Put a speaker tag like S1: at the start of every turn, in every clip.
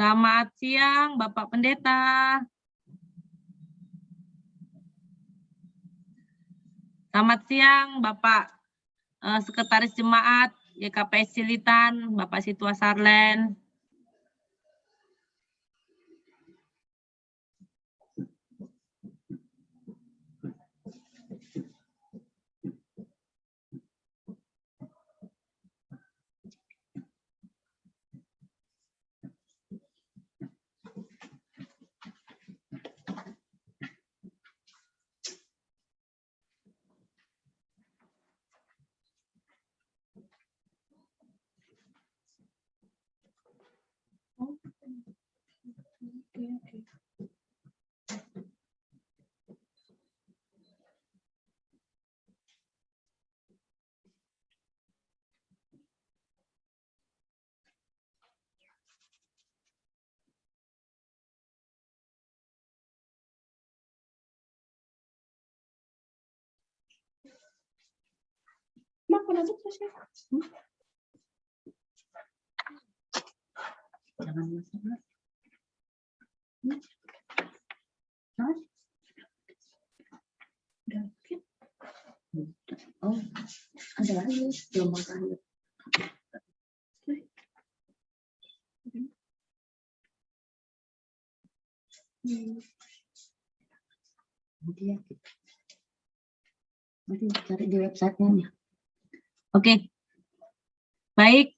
S1: Selamat siang, Bapak Pendeta. Selamat siang, Bapak Sekretaris Jemaat GKPS Cilitan, Bapak Situa Sarlen. Jangan masalah. Oh, ada lagi belum makan. Nanti cari di websitenya. Oke, baik.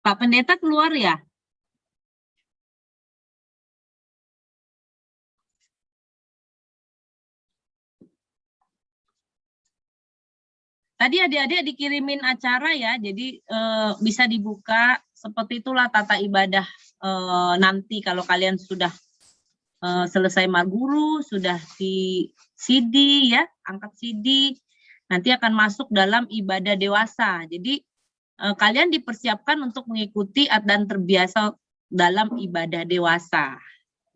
S1: Pak Pendeta keluar ya? Tadi adik-adik dikirimin acara ya, jadi bisa dibuka. Seperti itulah tata ibadah nanti kalau kalian sudah selesai maguru, sudah di CD ya, angkat CD, nanti akan masuk dalam ibadah dewasa. Jadi kalian dipersiapkan untuk mengikuti dan terbiasa dalam ibadah dewasa,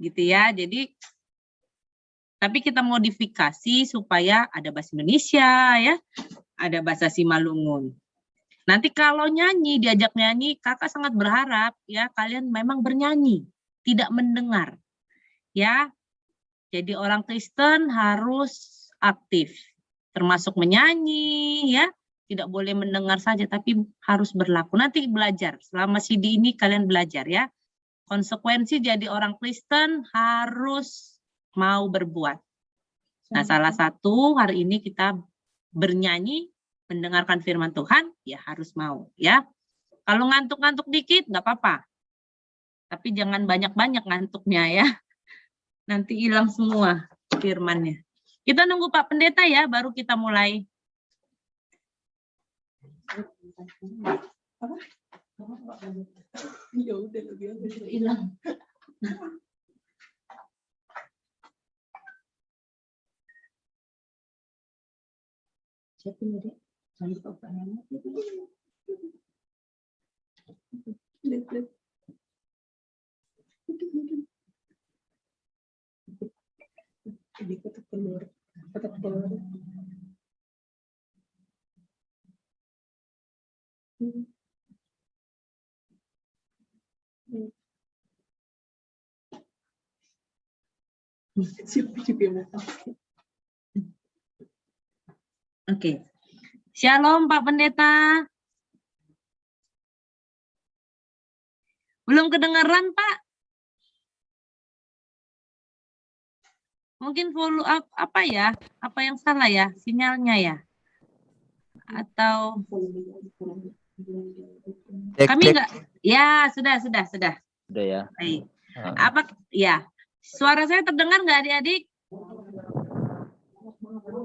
S1: gitu ya. Jadi tapi kita modifikasi supaya ada bahasa Indonesia ya, ada bahasa Simalungun. Nanti kalau nyanyi, diajak nyanyi, kakak sangat berharap ya kalian memang bernyanyi, tidak mendengar. Ya, jadi orang Kristen harus aktif, termasuk menyanyi ya, tidak boleh mendengar saja, tapi harus berlaku. Nanti belajar, selama CD ini kalian belajar ya. Konsekuensi jadi orang Kristen harus mau berbuat. Nah, salah satu hari ini kita bernyanyi, mendengarkan firman Tuhan, ya harus mau ya. Kalau ngantuk-ngantuk dikit, nggak apa-apa. Tapi jangan banyak-banyak ngantuknya ya. Nanti hilang semua firmannya. Kita nunggu Pak Pendeta ya, baru kita mulai. Ya udah hilang. Siapa ini, Dek? Jangan lupa pertanyaan. Jadi kotak telur. Kotak telur. Oke. Shalom Pak Pendeta. Belum kedengaran Pak? Mungkin follow up apa ya? Apa yang salah ya? Sinyalnya ya? Atau kami enggak? Ya, sudah. Sudah ya. Baik. Apa ya? Suara saya terdengar nggak adik-adik?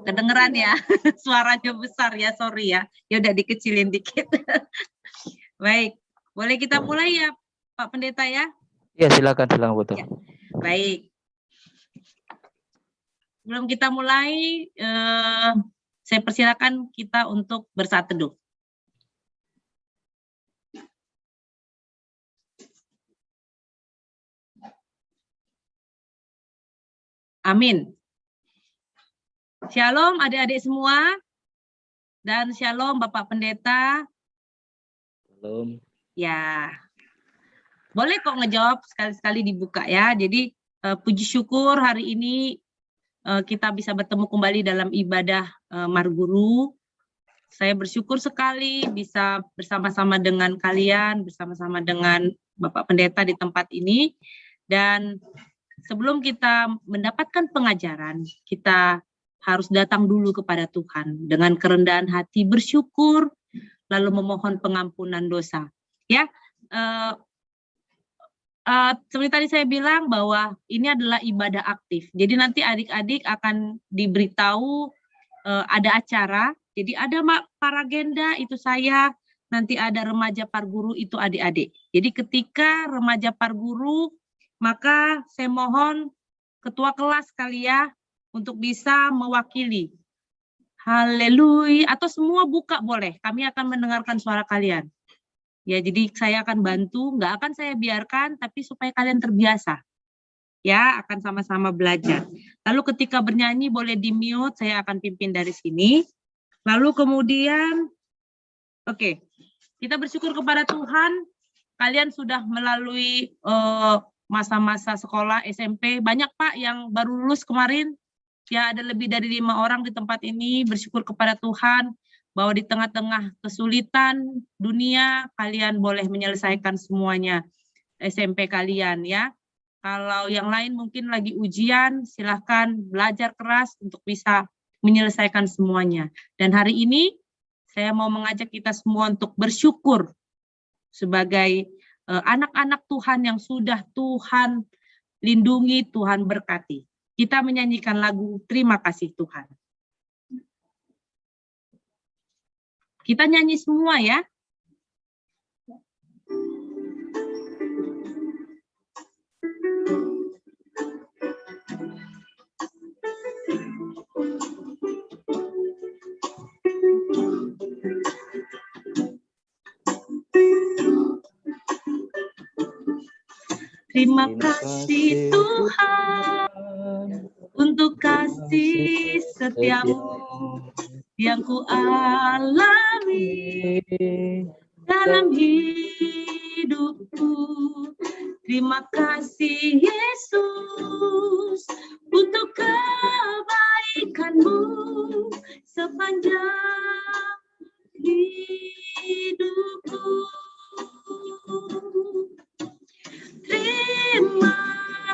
S1: Kedengeran ya? Suaranya besar ya, sorry ya. Ya udah dikecilin dikit. Baik. Boleh kita mulai ya, Pak Pendeta ya?
S2: Ya, silakan betul.
S1: Ya. Baik. Sebelum kita mulai, saya persilakan kita untuk bersaat teduh. Amin. Shalom adik-adik semua. Dan shalom Bapak Pendeta.
S2: Shalom.
S1: Ya, boleh kok ngejawab sekali-sekali dibuka ya. Jadi puji syukur hari ini kita bisa bertemu kembali dalam ibadah Marguru. Saya bersyukur sekali bisa bersama-sama dengan kalian, bersama-sama dengan Bapak Pendeta di tempat ini. Dan sebelum kita mendapatkan pengajaran, kita harus datang dulu kepada Tuhan dengan kerendahan hati, bersyukur, lalu memohon pengampunan dosa. Ya, seperti tadi saya bilang bahwa ini adalah ibadah aktif. Jadi nanti adik-adik akan diberitahu ada acara. Jadi ada para agenda itu saya, nanti ada remaja Parguru itu adik-adik. Jadi ketika remaja Parguru, maka saya mohon ketua kelas kalian untuk bisa mewakili. Haleluya. Atau semua buka boleh. Kami akan mendengarkan suara kalian. Ya, jadi saya akan bantu. Nggak akan saya biarkan, tapi supaya kalian terbiasa. Ya, akan sama-sama belajar. Lalu ketika bernyanyi boleh di-mute. Saya akan pimpin dari sini. Lalu kemudian, oke. Kita bersyukur kepada Tuhan. Kalian sudah melalui masa-masa sekolah SMP. Banyak Pak yang baru lulus kemarin. Ya, ada lebih dari 5 orang di tempat ini. Bersyukur kepada Tuhan bahwa di tengah-tengah kesulitan dunia, kalian boleh menyelesaikan semuanya SMP kalian ya. Kalau yang lain mungkin lagi ujian, silahkan belajar keras untuk bisa menyelesaikan semuanya. Dan hari ini saya mau mengajak kita semua untuk bersyukur sebagai anak-anak Tuhan yang sudah Tuhan lindungi, Tuhan berkati. Kita menyanyikan lagu Terima Kasih Tuhan. Kita nyanyi semua ya. Terima kasih Tuhan untuk kasih setiamu yang ku alami dalam hidupku. Terima kasih Yesus untuk kebaikanmu sepanjang hidupku. Terima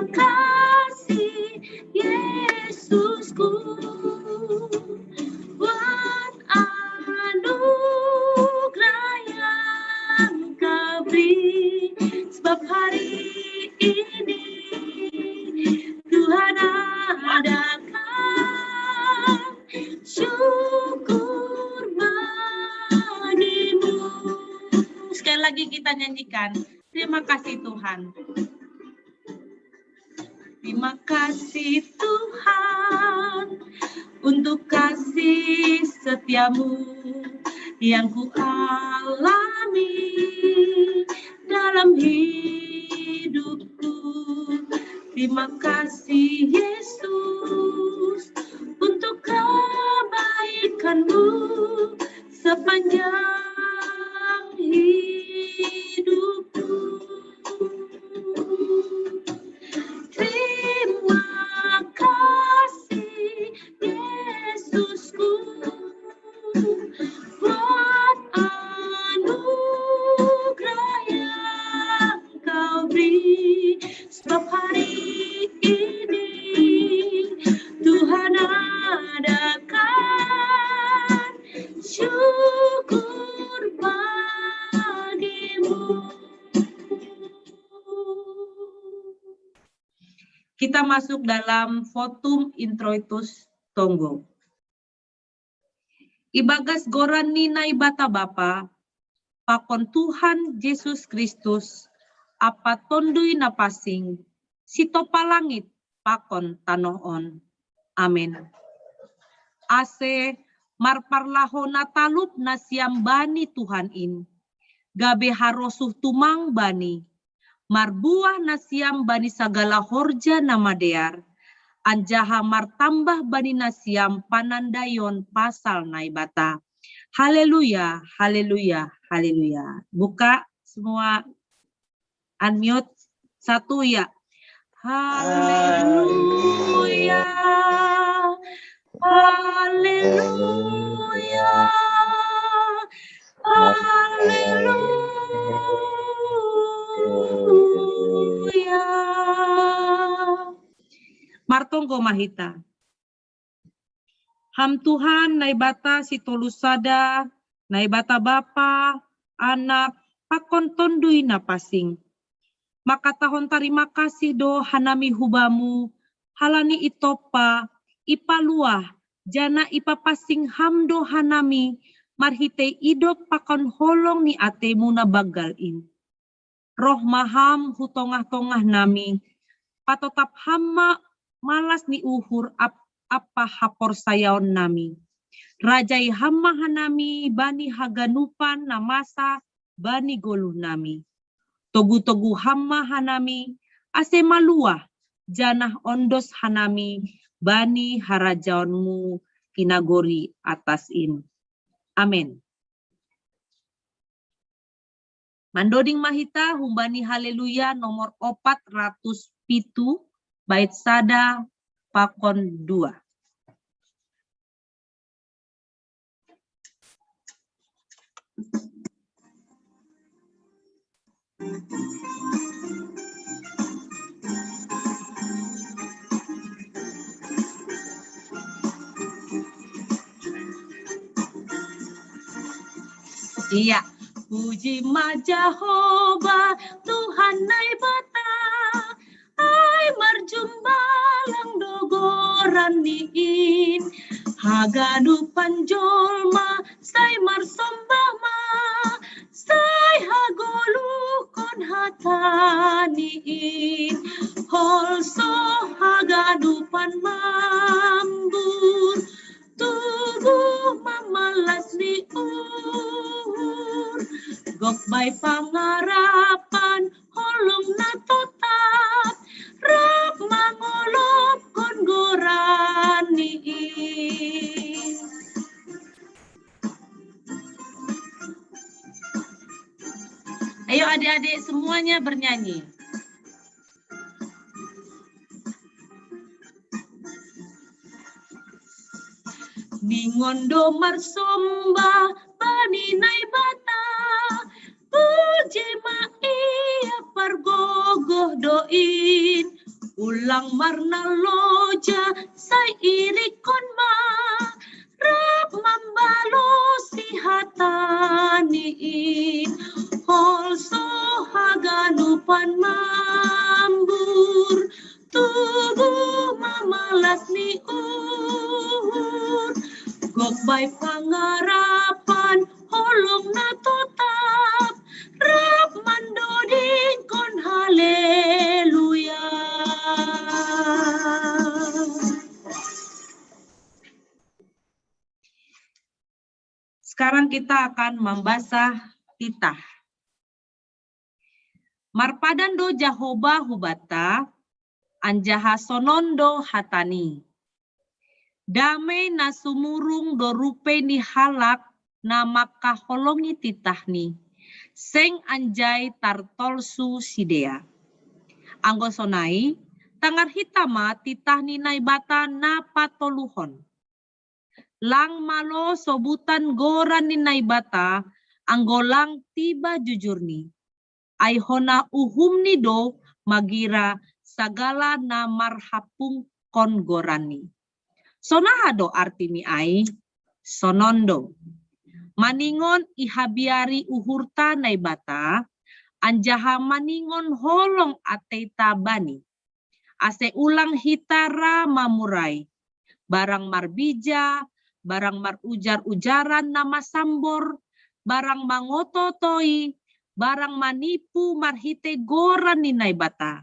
S1: kasih Yesusku buat anugerah yang Kau beri, sebab hari ini Tuhan adakan syukur bagimu. Sekali lagi kita nyanyikan. Terima kasih Tuhan. Terima kasih Tuhan untuk kasih setiamu yang ku alami dalam hidupku. Terima kasih Yesus untuk kebaikanmu sepanjang hidupku. Terima kasih Yesusku buat anugerah yang Kau beri, sebab hari ini Tuhan adakan syukur bagimu. Kita masuk dalam votum introitus tonggo. Ibagas goran ninai bata bapa, pakon Tuhan Yesus Kristus, apa tondui napasing, sitopa langit, pakon tanoon. Amin. Ase marparlaho natalup nasiam bani Tuhan in, gabe harosuh tumang bani, marbuah nasiam bani sagala horja nama dear, Anjaha martambah bani nasiam panandayon pasal naibata. Haleluya, haleluya, haleluya. Buka semua, unmute, satu ya. Haleluya, haleluya, haleluya. Martongko mahita. Ham Tuhan naibata si tolusada, naibata Bapa, Anak, pakon tondui napasing. Maka tahun terima kasih do hanami hubamu, halani itopa, ipaluah, jana ipapasing hamdo hanami, marhite idop pakon holong ni atemu na bagalin. Roh maham hutongah-tongah nami, patotap hama malas ni uhur apa hapor sayaon nami. Rajai hama hanami bani haganupan namasa bani goluh nami. Togu-togu hama hanami ase maluah janah ondos hanami bani harajaonmu kinagori atasin. Amin. Mandoding mahita humbani haleluya nomor 407 bait sada pakon 2. Iya, puji ma Jehovah Tuhan naibata, ai marjumbalang dogoran niin, hagadu panjolma sai marsombama, sai hagolukon hataniin, holso hagadu panmambur, tubuh mamalas ni gokbay pangarapan, holong na tetap, rap mangolop konggorani. Ayo adik-adik semuanya bernyanyi. Ningondo marsomba bani naibata, puji ma iya pargogoh doin, ulang marna loja sai irikon ma, rap mambalosi hataniin, holso haganupan mambur, tubuh mamalas ni uhur, gokbay pangarapan, holong na tetap, rap mandoding kon haleluya. Sekarang kita akan membasah titah. Marpadan do Jahoba hubata, anjaha sonondo hatani. Damai na sumurung do rupe ni halak na makaholongi titahni. Seng anjay tartolsu sidea. Anggo sonai, tangar hitama titahni naibata na patoluhon. Lang malo sobutan goran ni naibata, anggo lang tiba jujurni. Aihona uhumni do magira sagala na marhapung kon gorani. Sonahado artini ai, sonondo. Maningon ihabiari uhurta naibata, anjaha maningon holong ateita bani. Ase ulang hitara mamurai, barang marbija, barang marujar-ujaran nama sambor, barang mangototoi, barang manipu marhite goran ni naibata.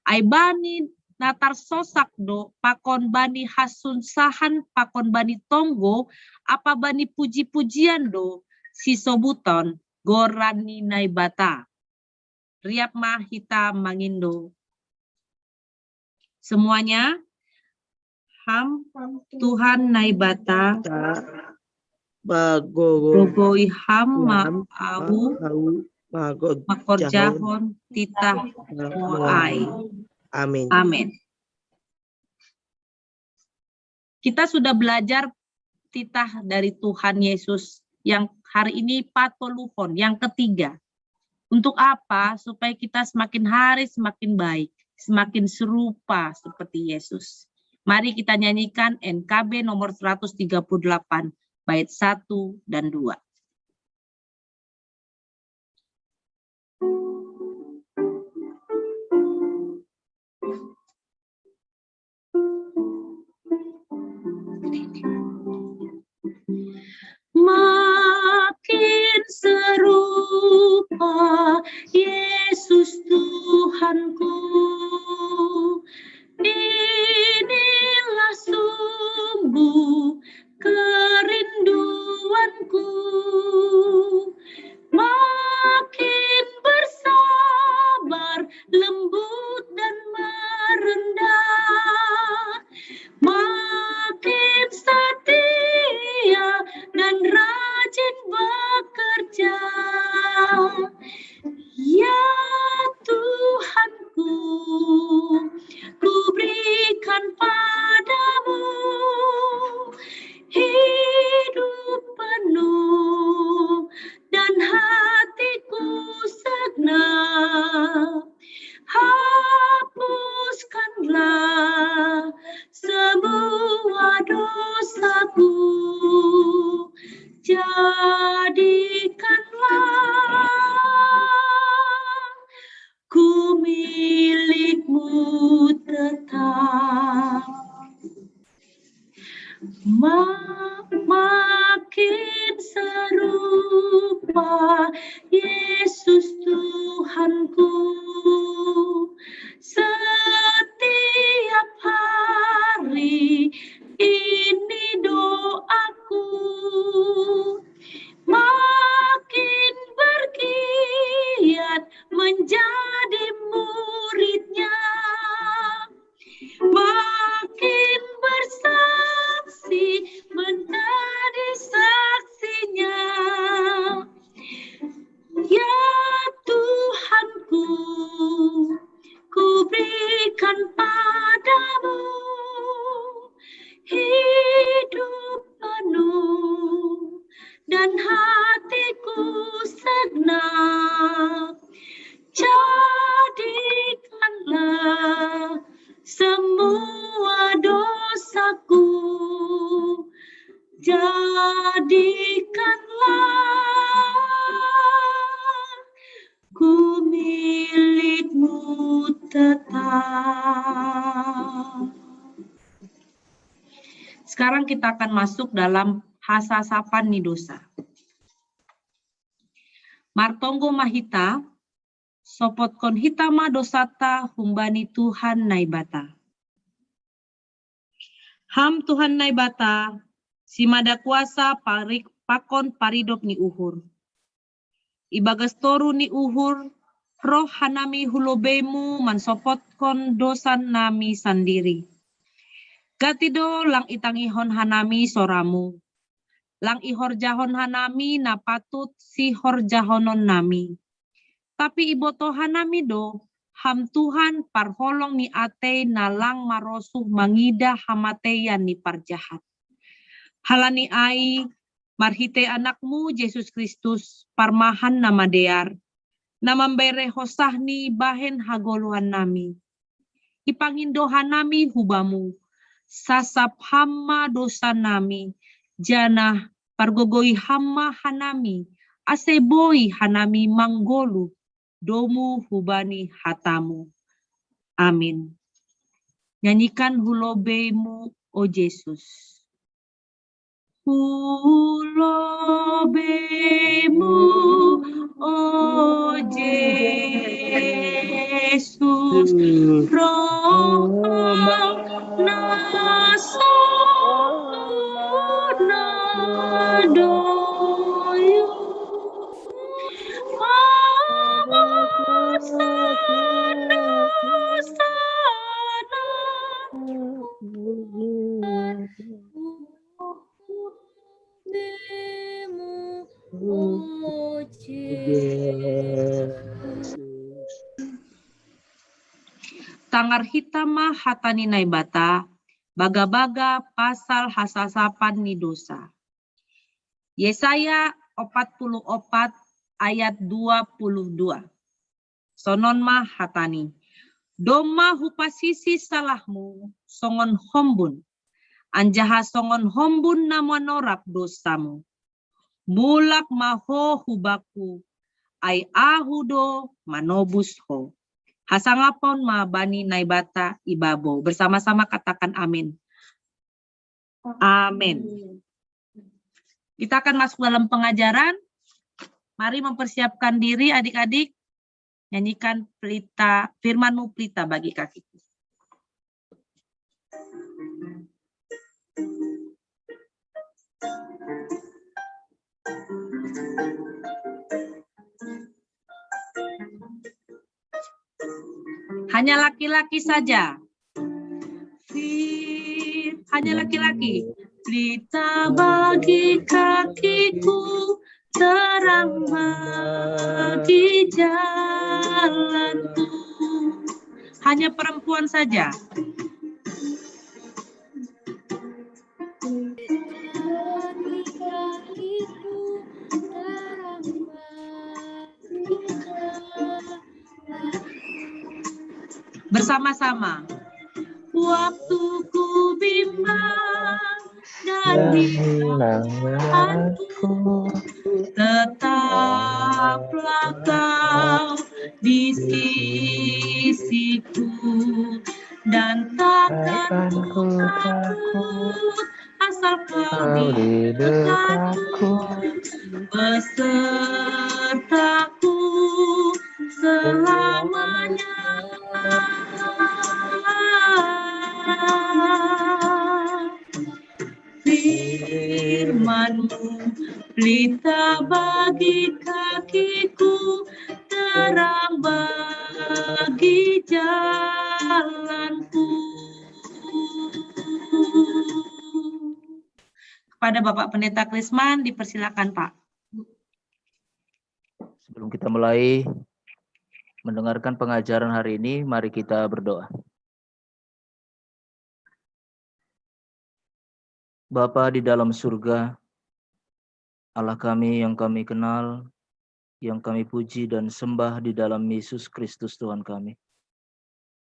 S1: Ai bani natar sosak do pakon bani hasun sahan pakon bani tonggo apa bani puji-pujian do si sobuton goran ni naibata. Riap mah hita mangindo. Semuanya Ham Tuhan naibata
S3: Bagogoi
S1: rogoi ham
S3: ham
S1: au makorjahon titah moai.
S3: Amin.
S1: Amin. Kita sudah belajar titah dari Tuhan Yesus yang hari ini patoluhon, yang ketiga. Untuk apa? Supaya kita semakin hari semakin baik, semakin serupa seperti Yesus. Mari kita nyanyikan NKB nomor 138, bait 1 dan 2. Makin serupa Yesus Tuhanku, inilah sumber kerinduanku. Makin bersabar, lembut dan merendah, makin setia dan rajin bekerja. Ya Tuhanku, ku berikan padamu hidup penuh dan hatiku segenap. Hapuskanlah semua dosaku, jadikanlah ku milikmu tetap. Makin serupa Yesus Tuhanku, setiap hari ini doaku. Makin bergiat menjadi muridnya, makin bersaksi menjadi saksinya. Ya Tuhanku, ku berikan padamu hidup penuh dan hatiku segenap. Jadikanlah semua dosaku, jadikanlah ku milikmu tetap. Sekarang kita akan masuk dalam hasasapan nidosa. Martonggo mahita, sopotkon hitama dosata humbani Tuhan naibata. Ham Tuhan naibata, simada kuasa parik pakon paridop ni uhur. Ibagastoru ni uhur, roh hanami hulobemu mansopotkon dosan nami sandiri. Gatido lang itangihon hanami soramu. Lang ihorjahon hanami na patut si horjahonon nami. Tapi iboto hanami do, ham Tuhan parholong ni ate nalang marosuh mangida hamateyan ni parjahat. Halani ai, marhite anakmu Yesus Kristus, parmahan nama dear, namambere hosahni bahen hagoluhan nami. Ipangindohan nami hubamu, sasap hama dosa nami, janah pargogoi hama hanami, aseboi hanami manggolu, domu hubani hatamu. Amin. Nyanyikan hulobemu, o Yesus. Hulobemu, o Yesus, roh nasona doyu, sana
S2: Yesus.
S1: Tangar hitama hatani naibata, baga-baga pasal hasasapan ni dosa. Yesaya 44 ayat 22. Sonon ma hatani. Doma hupasisi salahmu, songon hombun. Anjaha songon hombun namonorap dosamu. Mulak maho hubaku, ai ahudo manobus ho. Hasangapon ma bani naibata ibabo. Bersama-sama katakan amin. Amin. Kita akan masuk dalam pengajaran. Mari mempersiapkan diri adik-adik. Nyanyikan pelita, firman-Mu pelita bagi kakiku. Hanya laki-laki saja. Hanya laki-laki. Pelita bagi kakiku, terang bagi jalanku. Hanya perempuan saja. Bersama-sama. Waktu ku bimbang dan hilangku, tetaplah kau di sisiku, dan takkan ku takut asal kau di dekatku, besertaku selamanya. Firman-Mu pelita bagi kakiku, terang bagi jalanku. Kepada Bapak Pendeta Krisman, dipersilakan Pak.
S2: Sebelum kita mulai mendengarkan pengajaran hari ini, mari kita berdoa. Bapa di dalam surga, Allah kami yang kami kenal, yang kami puji dan sembah di dalam Yesus Kristus Tuhan kami.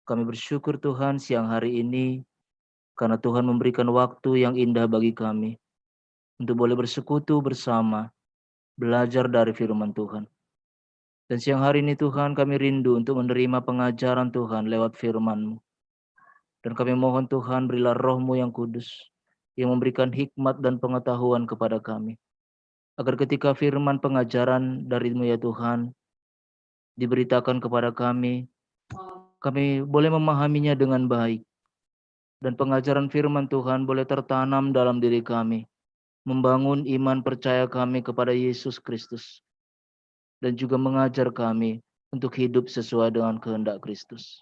S2: Kami bersyukur Tuhan siang hari ini, karena Tuhan memberikan waktu yang indah bagi kami, untuk boleh bersekutu bersama, belajar dari firman Tuhan. Dan siang hari ini Tuhan kami rindu untuk menerima pengajaran Tuhan lewat firman-Mu. Dan kami mohon Tuhan berilah roh-Mu yang kudus, yang memberikan hikmat dan pengetahuan kepada kami. Agar ketika firman pengajaran dari-Mu ya Tuhan, diberitakan kepada kami boleh memahaminya dengan baik. Dan pengajaran firman Tuhan boleh tertanam dalam diri kami, membangun iman percaya kami kepada Yesus Kristus. Dan juga mengajar kami untuk hidup sesuai dengan kehendak Kristus.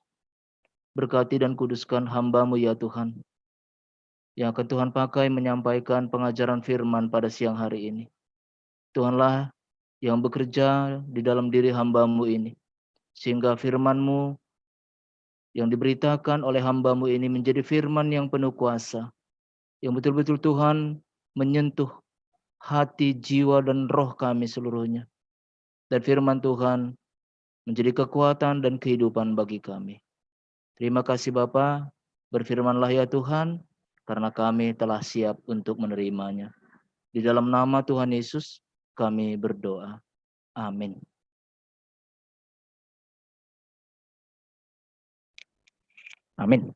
S2: Berkati dan kuduskan hamba-Mu ya Tuhan, yang akan Tuhan pakai menyampaikan pengajaran firman pada siang hari ini. Tuhanlah yang bekerja di dalam diri hamba-Mu ini, sehingga firman-Mu yang diberitakan oleh hamba-Mu ini menjadi firman yang penuh kuasa, yang betul-betul Tuhan menyentuh hati, jiwa, dan roh kami seluruhnya. Dan firman Tuhan menjadi kekuatan dan kehidupan bagi kami. Terima kasih Bapa, berfirmanlah ya Tuhan, karena kami telah siap untuk menerimanya. Di dalam nama Tuhan Yesus kami berdoa. Amin. Amin.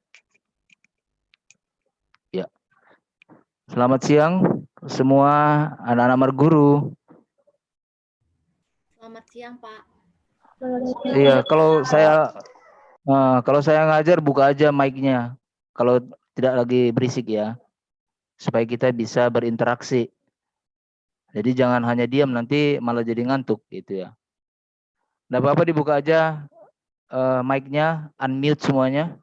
S2: Ya. Selamat siang semua anak-anak Marguru.
S3: Selamat siang, Pak.
S2: Iya, kalau saya ngajar buka aja mic-nya. Kalau tidak lagi berisik ya. Supaya kita bisa berinteraksi. Jadi jangan hanya diam, nanti malah jadi ngantuk gitu ya. Nah, Bapak dibuka aja mic-nya, unmute semuanya.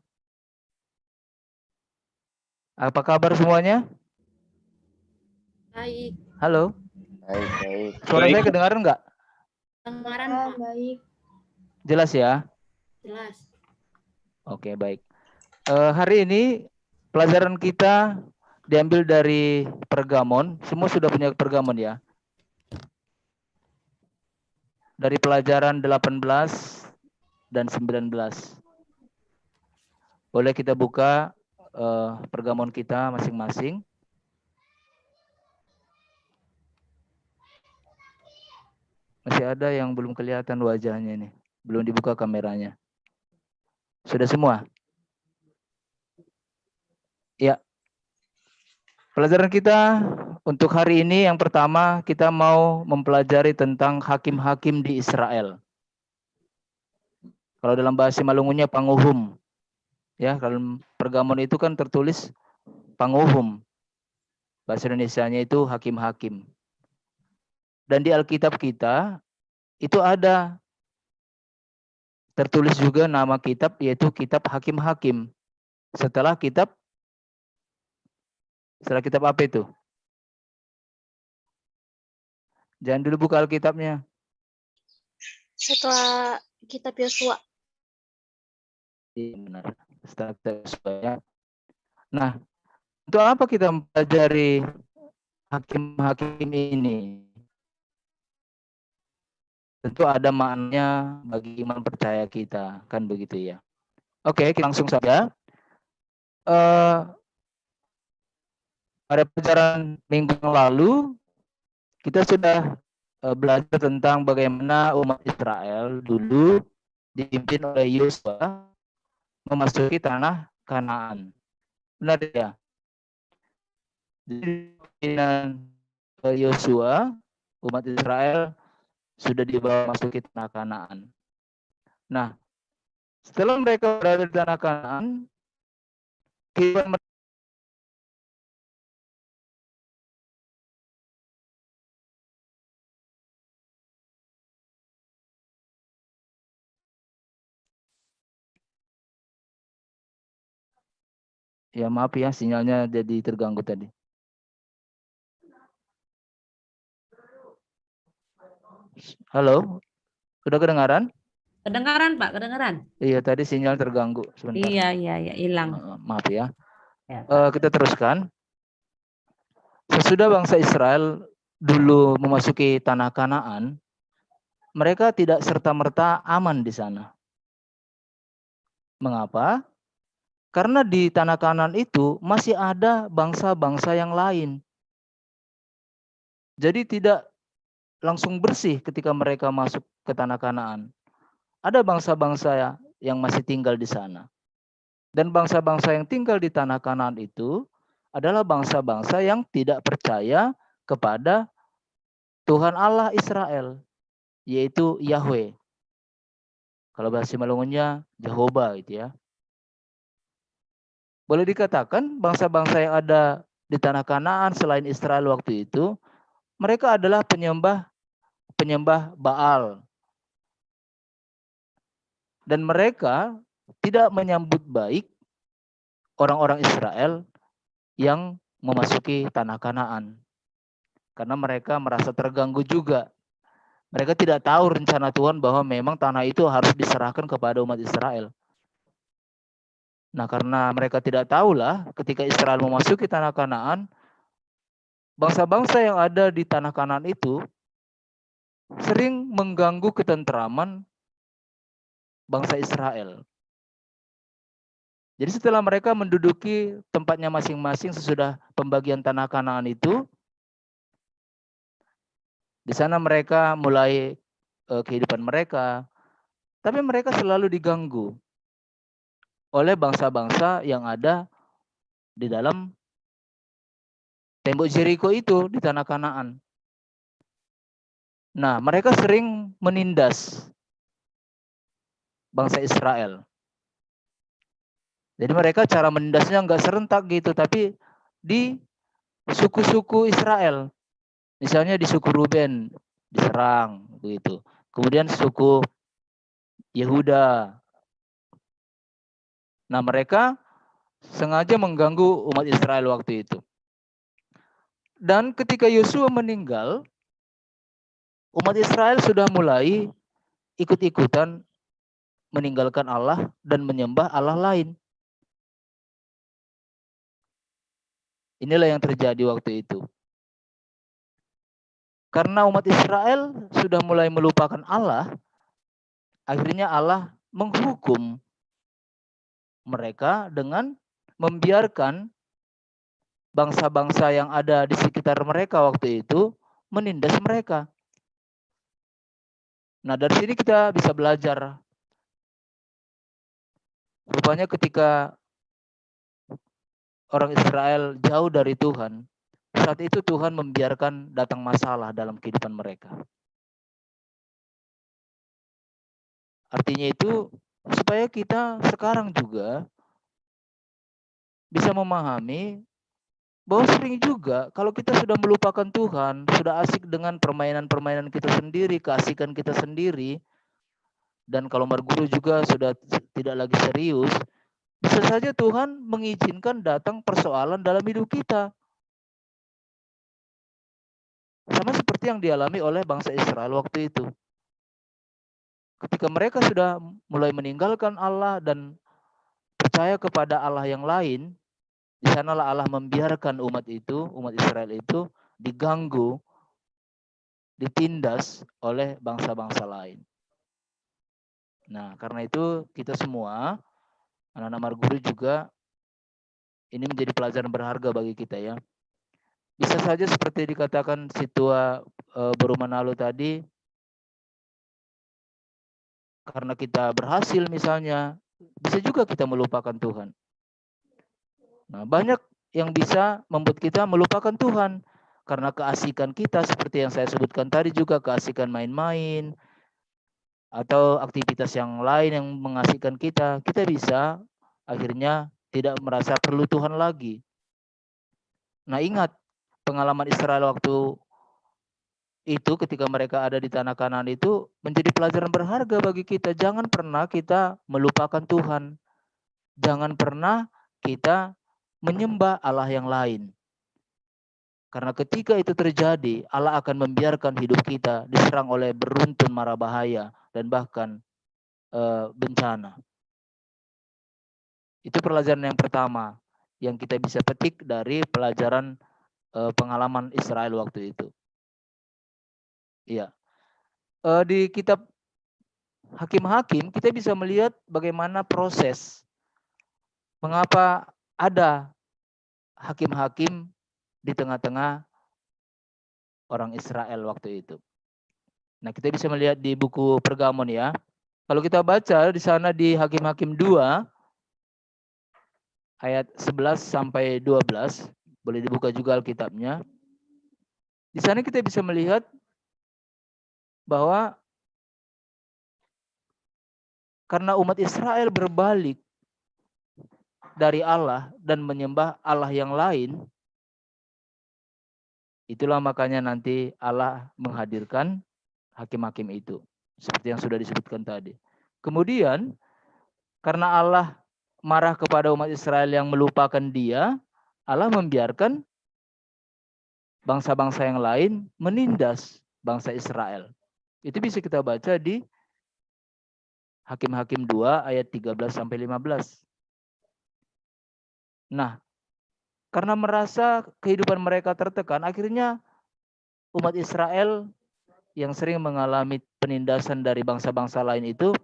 S2: Apa kabar semuanya?
S3: Baik.
S2: Halo?
S4: Baik.
S2: Suara saya kedengaran nggak?
S3: Kedengaran, Pak.
S4: Baik.
S2: Jelas ya?
S3: Jelas.
S2: Oke, baik. Hari ini pelajaran kita diambil dari Pergamon. Semua sudah punya Pergamon ya? Dari pelajaran 18 dan 19. Boleh kita buka Pergamon kita masing-masing. Masih ada yang belum kelihatan wajahnya nih. Belum dibuka kameranya. Sudah semua? Ya. Pelajaran kita untuk hari ini yang pertama kita mau mempelajari tentang hakim-hakim di Israel. Kalau dalam bahasa Malungunya panguhum. Ya, kalau Pergamon itu kan tertulis panguhum. Bahasa Indonesianya itu hakim-hakim. Dan di Alkitab kita itu ada tertulis juga nama kitab yaitu kitab hakim-hakim. Setelah kitab apa itu? Jangan dulu buka Alkitabnya.
S4: Setelah kitab Yosua.
S2: Iya benar. Setelah kitab Yosua ya. Nah, untuk apa kita mempelajari hakim-hakim ini? Tentu ada maknanya bagi iman percaya kita, kan begitu ya. Oke, kita langsung saja. Pada pelajaran minggu yang lalu, kita sudah belajar tentang bagaimana umat Israel dulu dipimpin oleh Yosua memasuki tanah Kanaan. Benar ya? Jadi pimpinan Yosua, umat Israel sudah dibawa masuk ke tanah Kanaan. Nah, setelah mereka berada di tanah Kanaan, kehidupan mereka ya maaf ya sinyalnya jadi terganggu tadi. Halo, sudah kedengaran?
S3: Kedengaran, Pak, kedengaran.
S2: Iya, tadi sinyal terganggu sebentar.
S3: Iya, hilang.
S2: Maaf ya.
S3: Ya, Pak.
S2: Kita teruskan. Sesudah bangsa Israel dulu memasuki tanah Kanaan, mereka tidak serta-merta aman di sana. Mengapa? Karena di tanah Kanaan itu masih ada bangsa-bangsa yang lain. Jadi tidak langsung bersih ketika mereka masuk ke tanah Kanaan. Ada bangsa-bangsa yang masih tinggal di sana. Dan bangsa-bangsa yang tinggal di tanah Kanaan itu adalah bangsa-bangsa yang tidak percaya kepada Tuhan Allah Israel, yaitu Yahweh. Kalau bahasa Malungunya Jehovah gitu ya. Boleh dikatakan bangsa-bangsa yang ada di tanah Kanaan selain Israel waktu itu, mereka adalah penyembah Baal. Dan mereka tidak menyambut baik orang-orang Israel yang memasuki tanah Kanaan. Karena mereka merasa terganggu juga. Mereka tidak tahu rencana Tuhan bahwa memang tanah itu harus diserahkan kepada umat Israel. Nah, karena mereka tidak tahulah ketika Israel memasuki tanah Kanaan, bangsa-bangsa yang ada di tanah Kanaan itu sering mengganggu ketentraman bangsa Israel. Jadi setelah mereka menduduki tempatnya masing-masing sesudah pembagian tanah Kanaan itu, di sana mereka mulai kehidupan mereka, tapi mereka selalu diganggu oleh bangsa-bangsa yang ada di dalam tembok Jericho itu di tanah Kanaan. Nah, mereka sering menindas bangsa Israel. Jadi mereka cara menindasnya nggak serentak gitu, tapi di suku-suku Israel. Misalnya di suku Ruben diserang begitu. Kemudian suku Yehuda. Nah, mereka sengaja mengganggu umat Israel waktu itu. Dan ketika Yosua meninggal, umat Israel sudah mulai ikut-ikutan meninggalkan Allah dan menyembah Allah lain. Inilah yang terjadi waktu itu. Karena umat Israel sudah mulai melupakan Allah, akhirnya Allah menghukum mereka dengan membiarkan bangsa-bangsa yang ada di sekitar mereka waktu itu menindas mereka. Nah, dari sini kita bisa belajar. Rupanya ketika orang Israel jauh dari Tuhan, saat itu Tuhan membiarkan datang masalah dalam kehidupan mereka. Artinya itu supaya kita sekarang juga bisa memahami bahwa sering juga kalau kita sudah melupakan Tuhan, sudah asik dengan permainan-permainan kita sendiri, keasikan kita sendiri, dan kalau berguru juga sudah tidak lagi serius, bisa saja Tuhan mengizinkan datang persoalan dalam hidup kita. Sama seperti yang dialami oleh bangsa Israel waktu itu. Ketika mereka sudah mulai meninggalkan Allah dan percaya kepada Allah yang lain, di sanalah Allah membiarkan umat Israel itu diganggu, ditindas oleh bangsa-bangsa lain. Nah, karena itu kita semua, anak-anak Marguru juga, ini menjadi pelajaran berharga bagi kita ya. Bisa saja seperti dikatakan si tua Berumanalo tadi, karena kita berhasil misalnya, bisa juga kita melupakan Tuhan. Nah, banyak yang bisa membuat kita melupakan Tuhan. Karena keasikan kita seperti yang saya sebutkan tadi juga, keasikan main-main, atau aktivitas yang lain yang mengasihkan kita, kita bisa akhirnya tidak merasa perlu Tuhan lagi. Nah, ingat pengalaman Israel waktu itu ketika mereka ada di tanah Kanaan itu menjadi pelajaran berharga bagi kita. Jangan pernah kita melupakan Tuhan. Jangan pernah kita menyembah Allah yang lain. Karena ketika itu terjadi, Allah akan membiarkan hidup kita diserang oleh beruntun mara bahaya dan bahkan bencana. Itu pelajaran yang pertama yang kita bisa petik dari pelajaran pengalaman Israel waktu itu. Iya. Di kitab Hakim-Hakim kita bisa melihat bagaimana proses mengapa ada hakim-hakim di tengah-tengah orang Israel waktu itu. Nah, kita bisa melihat di buku Pergamon ya. Kalau kita baca di sana di Hakim-Hakim 2 ayat 11 sampai 12, boleh dibuka juga Alkitabnya. Di sana kita bisa melihat bahwa karena umat Israel berbalik dari Allah dan menyembah Allah yang lain, itulah makanya nanti Allah menghadirkan hakim-hakim itu. Seperti yang sudah disebutkan tadi. Kemudian, karena Allah marah kepada umat Israel yang melupakan Dia, Allah membiarkan bangsa-bangsa yang lain menindas bangsa Israel. Itu bisa kita baca di Hakim-Hakim 2 ayat 13 sampai 15. Nah, karena merasa kehidupan mereka tertekan, akhirnya umat Israel yang sering mengalami penindasan dari bangsa-bangsa lain itu,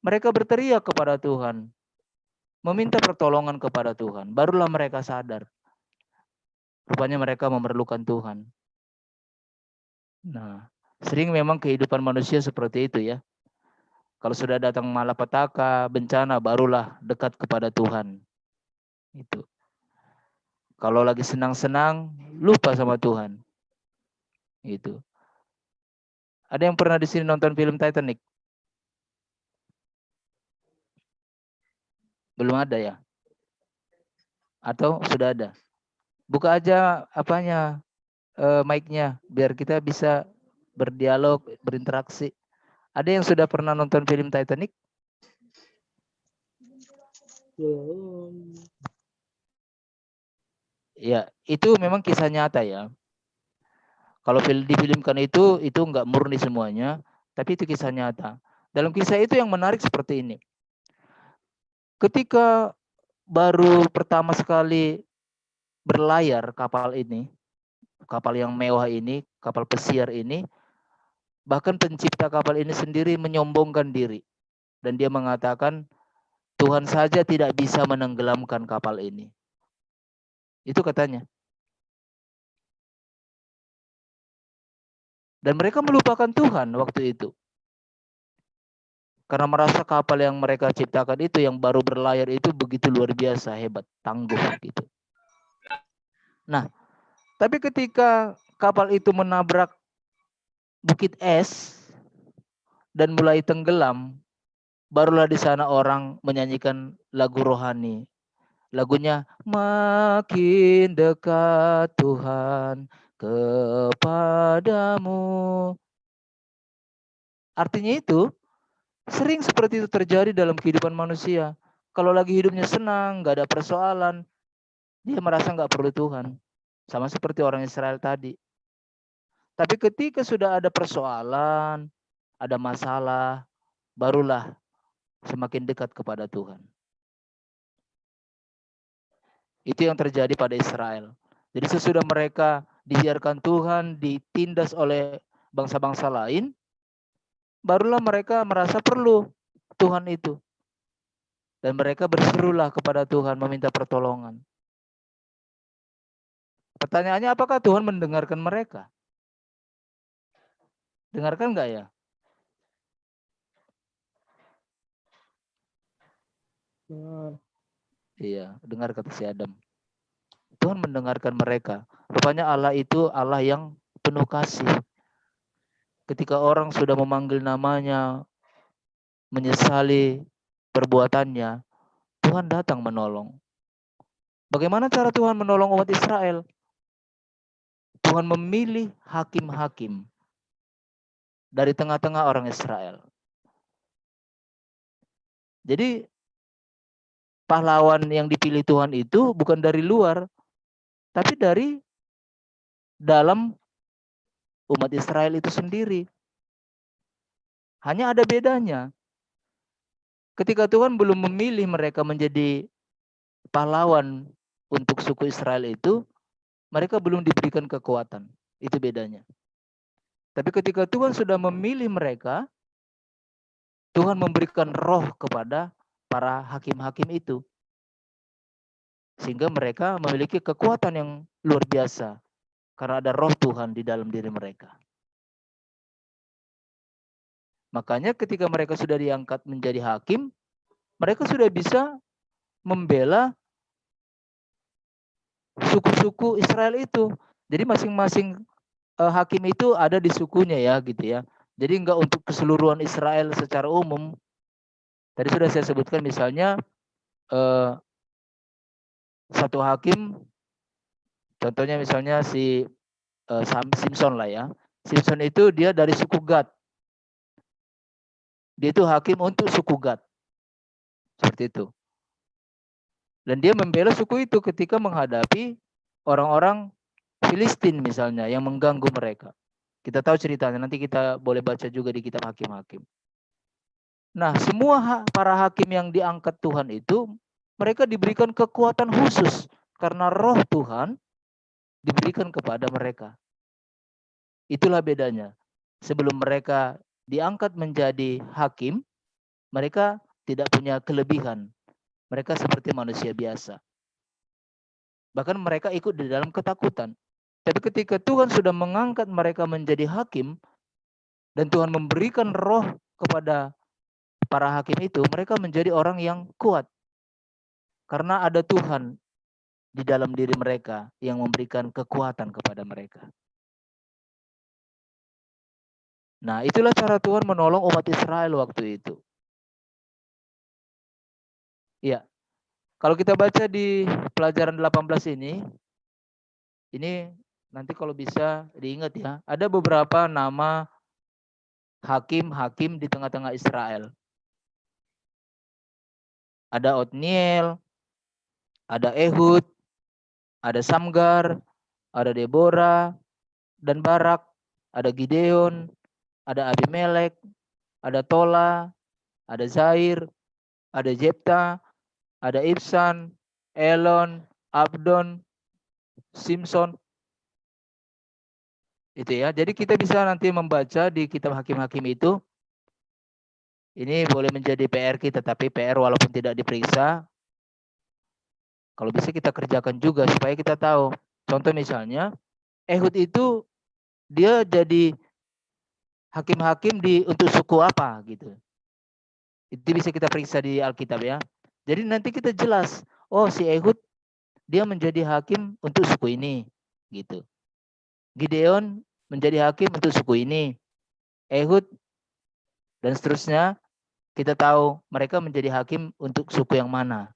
S2: mereka berteriak kepada Tuhan, meminta pertolongan kepada Tuhan. Barulah mereka sadar. Rupanya mereka memerlukan Tuhan. Nah, sering memang kehidupan manusia seperti itu ya. Kalau sudah datang malapetaka, bencana, barulah dekat kepada Tuhan. Itu. Kalau lagi senang-senang, lupa sama Tuhan. Itu. Ada yang pernah di sini nonton film Titanic? Belum ada ya? Atau sudah ada? Buka aja apanya, mic-nya, biar kita bisa berdialog, berinteraksi. Ada yang sudah pernah nonton film Titanic? Ya, itu memang kisah nyata ya. Kalau difilmkan itu nggak murni semuanya, tapi itu kisah nyata. Dalam kisah itu yang menarik seperti ini. Ketika baru pertama sekali berlayar kapal ini, kapal yang mewah ini, kapal pesiar ini, bahkan pencipta kapal ini sendiri menyombongkan diri. Dan dia mengatakan, Tuhan saja tidak bisa menenggelamkan kapal ini. Itu katanya. Dan mereka melupakan Tuhan waktu itu. Karena merasa kapal yang mereka ciptakan itu, yang baru berlayar itu begitu luar biasa, hebat, tangguh gitu. Nah, tapi ketika kapal itu menabrak bukit es dan mulai tenggelam, barulah di sana orang menyanyikan lagu rohani. Lagunya, makin dekat Tuhan kepadamu. Artinya itu, sering seperti itu terjadi dalam kehidupan manusia. Kalau lagi hidupnya senang, nggak ada persoalan, dia merasa nggak perlu Tuhan. Sama seperti orang Israel tadi. Tapi ketika sudah ada persoalan, ada masalah, barulah semakin dekat kepada Tuhan. Itu yang terjadi pada Israel. Jadi sesudah mereka dibiarkan Tuhan ditindas oleh bangsa-bangsa lain, barulah mereka merasa perlu Tuhan itu. Dan mereka berserulah kepada Tuhan meminta pertolongan. Pertanyaannya, apakah Tuhan mendengarkan mereka? Dengarkan enggak ya? Iya, dengar kata si Adam. Tuhan mendengarkan mereka. Rupanya Allah itu Allah yang penuh kasih. Ketika orang sudah memanggil namanya, menyesali perbuatannya, Tuhan datang menolong. Bagaimana cara Tuhan menolong umat Israel? Tuhan memilih hakim-hakim dari tengah-tengah orang Israel. Jadi pahlawan yang dipilih Tuhan itu bukan dari luar, tapi dari dalam umat Israel itu sendiri. Hanya ada bedanya. Ketika Tuhan belum memilih mereka menjadi pahlawan untuk suku Israel itu, mereka belum diberikan kekuatan. Itu bedanya. Tapi ketika Tuhan sudah memilih mereka, Tuhan memberikan roh kepada para hakim-hakim itu. Sehingga mereka memiliki kekuatan yang luar biasa. Karena ada roh Tuhan di dalam diri mereka. Makanya ketika mereka sudah diangkat menjadi hakim, mereka sudah bisa membela suku-suku Israel itu. Jadi masing-masing hakim itu ada di sukunya ya gitu ya. Jadi enggak untuk keseluruhan Israel secara umum. Tadi sudah saya sebutkan misalnya satu hakim, contohnya misalnya si Simpson lah ya. Simpson itu dia dari suku Gad. Dia itu hakim untuk suku Gad. Seperti itu. Dan dia membela suku itu ketika menghadapi orang-orang Filistin misalnya yang mengganggu mereka. Kita tahu ceritanya, nanti kita boleh baca juga di kitab Hakim-Hakim. Nah, semua para hakim yang diangkat Tuhan itu, mereka diberikan kekuatan khusus. Karena roh Tuhan diberikan kepada mereka. Itulah bedanya. Sebelum mereka diangkat menjadi hakim, mereka tidak punya kelebihan. Mereka seperti manusia biasa. Bahkan mereka ikut di dalam ketakutan. Tapi ketika Tuhan sudah mengangkat mereka menjadi hakim, dan Tuhan memberikan roh kepada para hakim itu, mereka menjadi orang yang kuat. Karena ada Tuhan di dalam diri mereka yang memberikan kekuatan kepada mereka. Nah, itulah cara Tuhan menolong umat Israel waktu itu. Ya, kalau kita baca di pelajaran 18 ini nanti kalau bisa diingat ya, ada beberapa nama hakim-hakim di tengah-tengah Israel. Ada Otniel, ada Ehud, ada Samgar, ada Deborah, dan Barak, ada Gideon, ada Abimelek, ada Tola, ada Zair, ada Jepta, ada Ibsan, Elon, Abdon, Simpson. Itu ya. Jadi kita bisa nanti membaca di kitab Hakim-Hakim itu. Ini boleh menjadi PR kita, tapi PR walaupun tidak diperiksa, kalau bisa kita kerjakan juga supaya kita tahu. Contoh misalnya, Ehud itu dia jadi hakim-hakim untuk suku apa gitu. Itu bisa kita periksa di Alkitab ya. Jadi nanti kita jelas, oh si Ehud dia menjadi hakim untuk suku ini gitu. Gideon menjadi hakim untuk suku ini. Ehud dan seterusnya, kita tahu mereka menjadi hakim untuk suku yang mana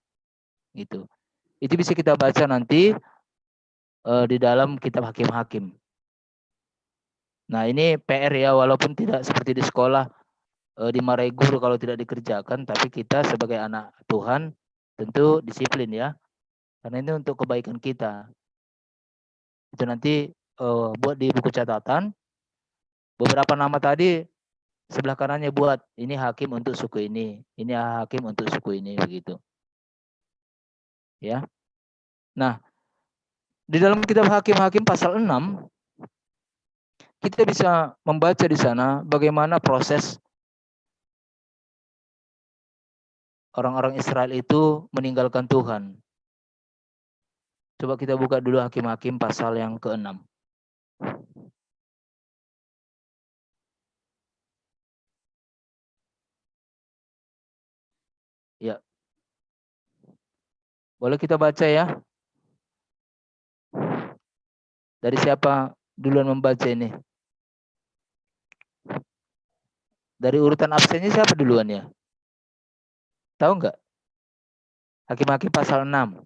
S2: gitu. Itu bisa kita baca nanti di dalam kitab Hakim-Hakim. Nah, ini PR ya, walaupun tidak seperti di sekolah dimarahi guru kalau tidak dikerjakan, tapi kita sebagai anak Tuhan tentu disiplin ya. Karena ini untuk kebaikan kita. Itu nanti buat di buku catatan. Beberapa nama tadi sebelah kanannya buat ini hakim untuk suku ini hakim untuk suku ini begitu. Ya. Nah, di dalam kitab Hakim-Hakim pasal 6 kita bisa membaca di sana bagaimana proses orang-orang Israel itu meninggalkan Tuhan. Coba kita buka dulu Hakim-Hakim pasal yang ke-6. Ya. Boleh kita baca ya? Dari siapa duluan membaca ini? Dari urutan absennya siapa duluan ya? Tahu nggak? Hakim-Hakim pasal 6.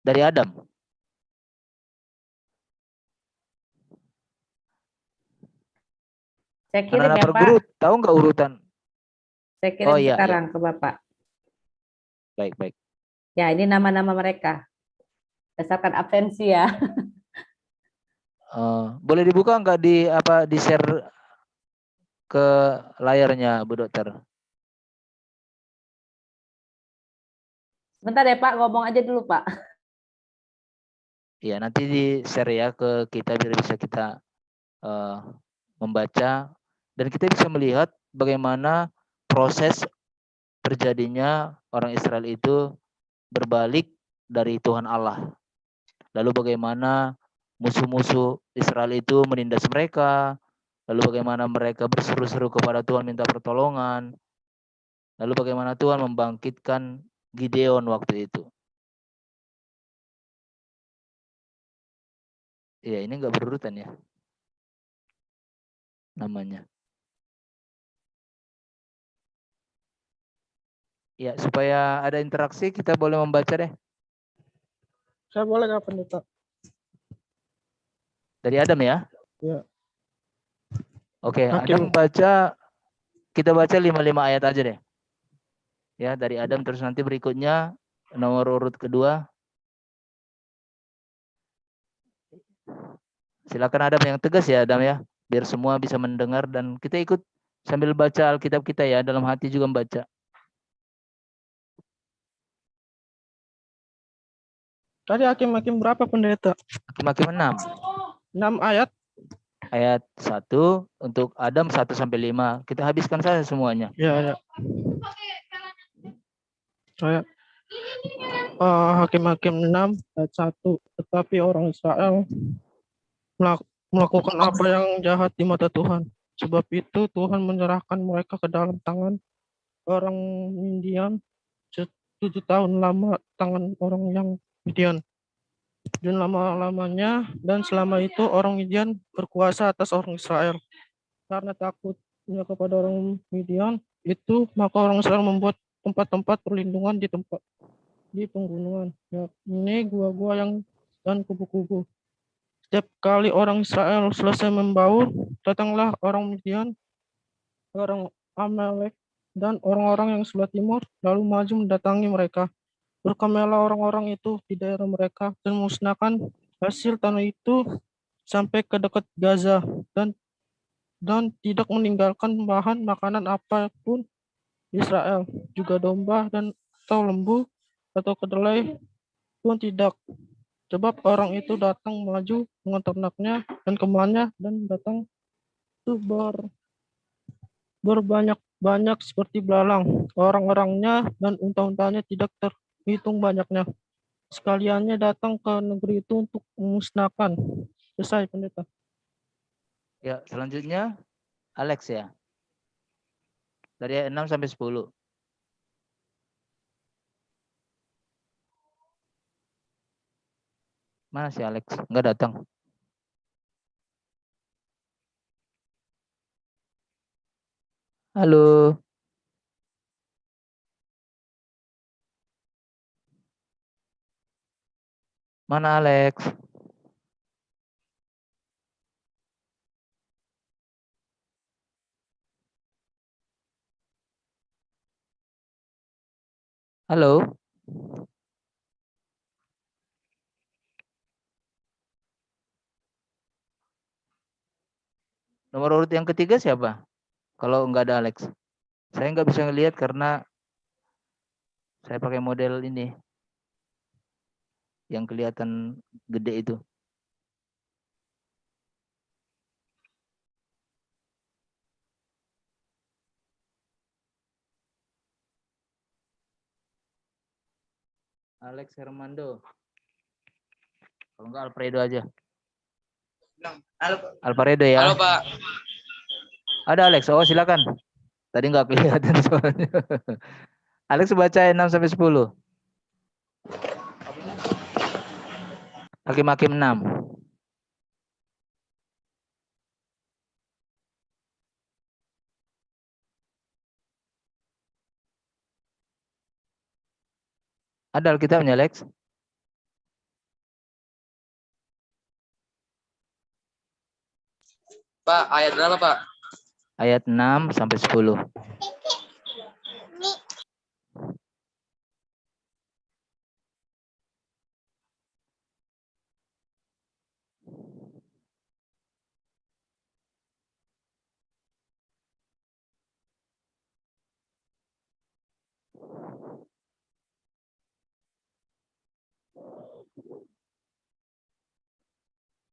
S2: Dari Adam.
S3: Saya kirim
S2: Anak-anak
S3: ya, Pak.
S2: perguru, tahu nggak urutan?
S3: Saya kirim
S2: iya,
S3: sekarang
S2: iya.
S3: ke Bapak.
S2: Baik, baik.
S3: Ya, ini nama-nama mereka. Berdasarkan absensi ya.
S2: Boleh dibuka nggak di share ke layarnya, Bu Dokter?
S3: Sebentar ya, Pak. Ngomong aja dulu, Pak.
S2: Ya, nanti di share ya ke kita biar bisa kita membaca dan kita bisa melihat bagaimana proses terjadinya orang Israel itu berbalik dari Tuhan Allah. Lalu bagaimana musuh-musuh Israel itu menindas mereka, lalu bagaimana mereka berseru-seru kepada Tuhan minta pertolongan, lalu bagaimana Tuhan membangkitkan Gideon waktu itu. Ya, ini enggak berurutan ya namanya. Ya, supaya ada interaksi kita boleh membaca deh.
S4: Saya boleh nggak, Pendeta?
S2: Dari Adam ya?
S4: Ya.
S2: Oke,
S4: Hakim.
S2: Adam baca, kita baca 5 ayat aja deh. Ya, dari Adam terus nanti berikutnya nomor urut kedua. Silakan Adam yang tegas ya Adam ya, biar semua bisa mendengar dan kita ikut sambil baca Alkitab kita ya, dalam hati juga membaca.
S4: Tadi Hakim-Hakim berapa, Pendeta?
S2: Hakim-Hakim 6.
S4: 6 ayat.
S2: Ayat 1 untuk Adam 1 sampai 5. Kita habiskan saja semuanya.
S4: Ya, ya. Saya Hakim-Hakim 6 ayat 1. Tetapi orang Israel melakukan apa yang jahat di mata Tuhan. Sebab itu Tuhan menyerahkan mereka ke dalam tangan orang Midian 7 tahun lama, tangan orang yang Midian. Dan lama-lamanya dan selama itu orang Midian berkuasa atas orang Israel. Karena takutnya kepada orang Midian itu, maka orang Israel membuat tempat-tempat perlindungan di penggunungan, yakni gua-gua dan kubu-kubu. Setiap kali orang Israel selesai membaur, datanglah orang Midian, orang Amalek, dan orang-orang yang sebelah timur, lalu maju mendatangi mereka. Berkemahlah orang-orang itu di daerah mereka dan musnahkan hasil tanah itu sampai ke dekat Gaza dan tidak meninggalkan bahan makanan apapun Israel, juga domba dan atau lembu atau kedelai pun tidak. Sebab orang itu datang maju dengan ternaknya dan kemahnya dan datang itu berbanyak-banyak seperti belalang. Orang-orangnya dan unta-untanya tidak terhitung banyaknya. Sekaliannya datang ke negeri itu untuk memusnahkan. Selesai, pendeta.
S2: Ya, selanjutnya Alex ya. Dari ayat 6 sampai 10. Mana si Alex? Enggak datang. Halo. Mana Alex? Halo. Nomor urut yang ketiga siapa? Kalau enggak ada Alex. Saya nggak bisa ngelihat karena saya pakai model ini. Yang kelihatan gede itu. Alex Hermando. Kalau enggak Alfredo aja. Alfredo ya.
S5: Halo Pak.
S2: Ada Alex. Oh silakan. Tadi nggak kelihatan soalnya. Alex baca 6 sampai 10. Hakim-hakim 6. Ada Alkitabnya, Alex?
S5: Pak, ayat berapa Pak?
S2: Ayat 6 sampai 10.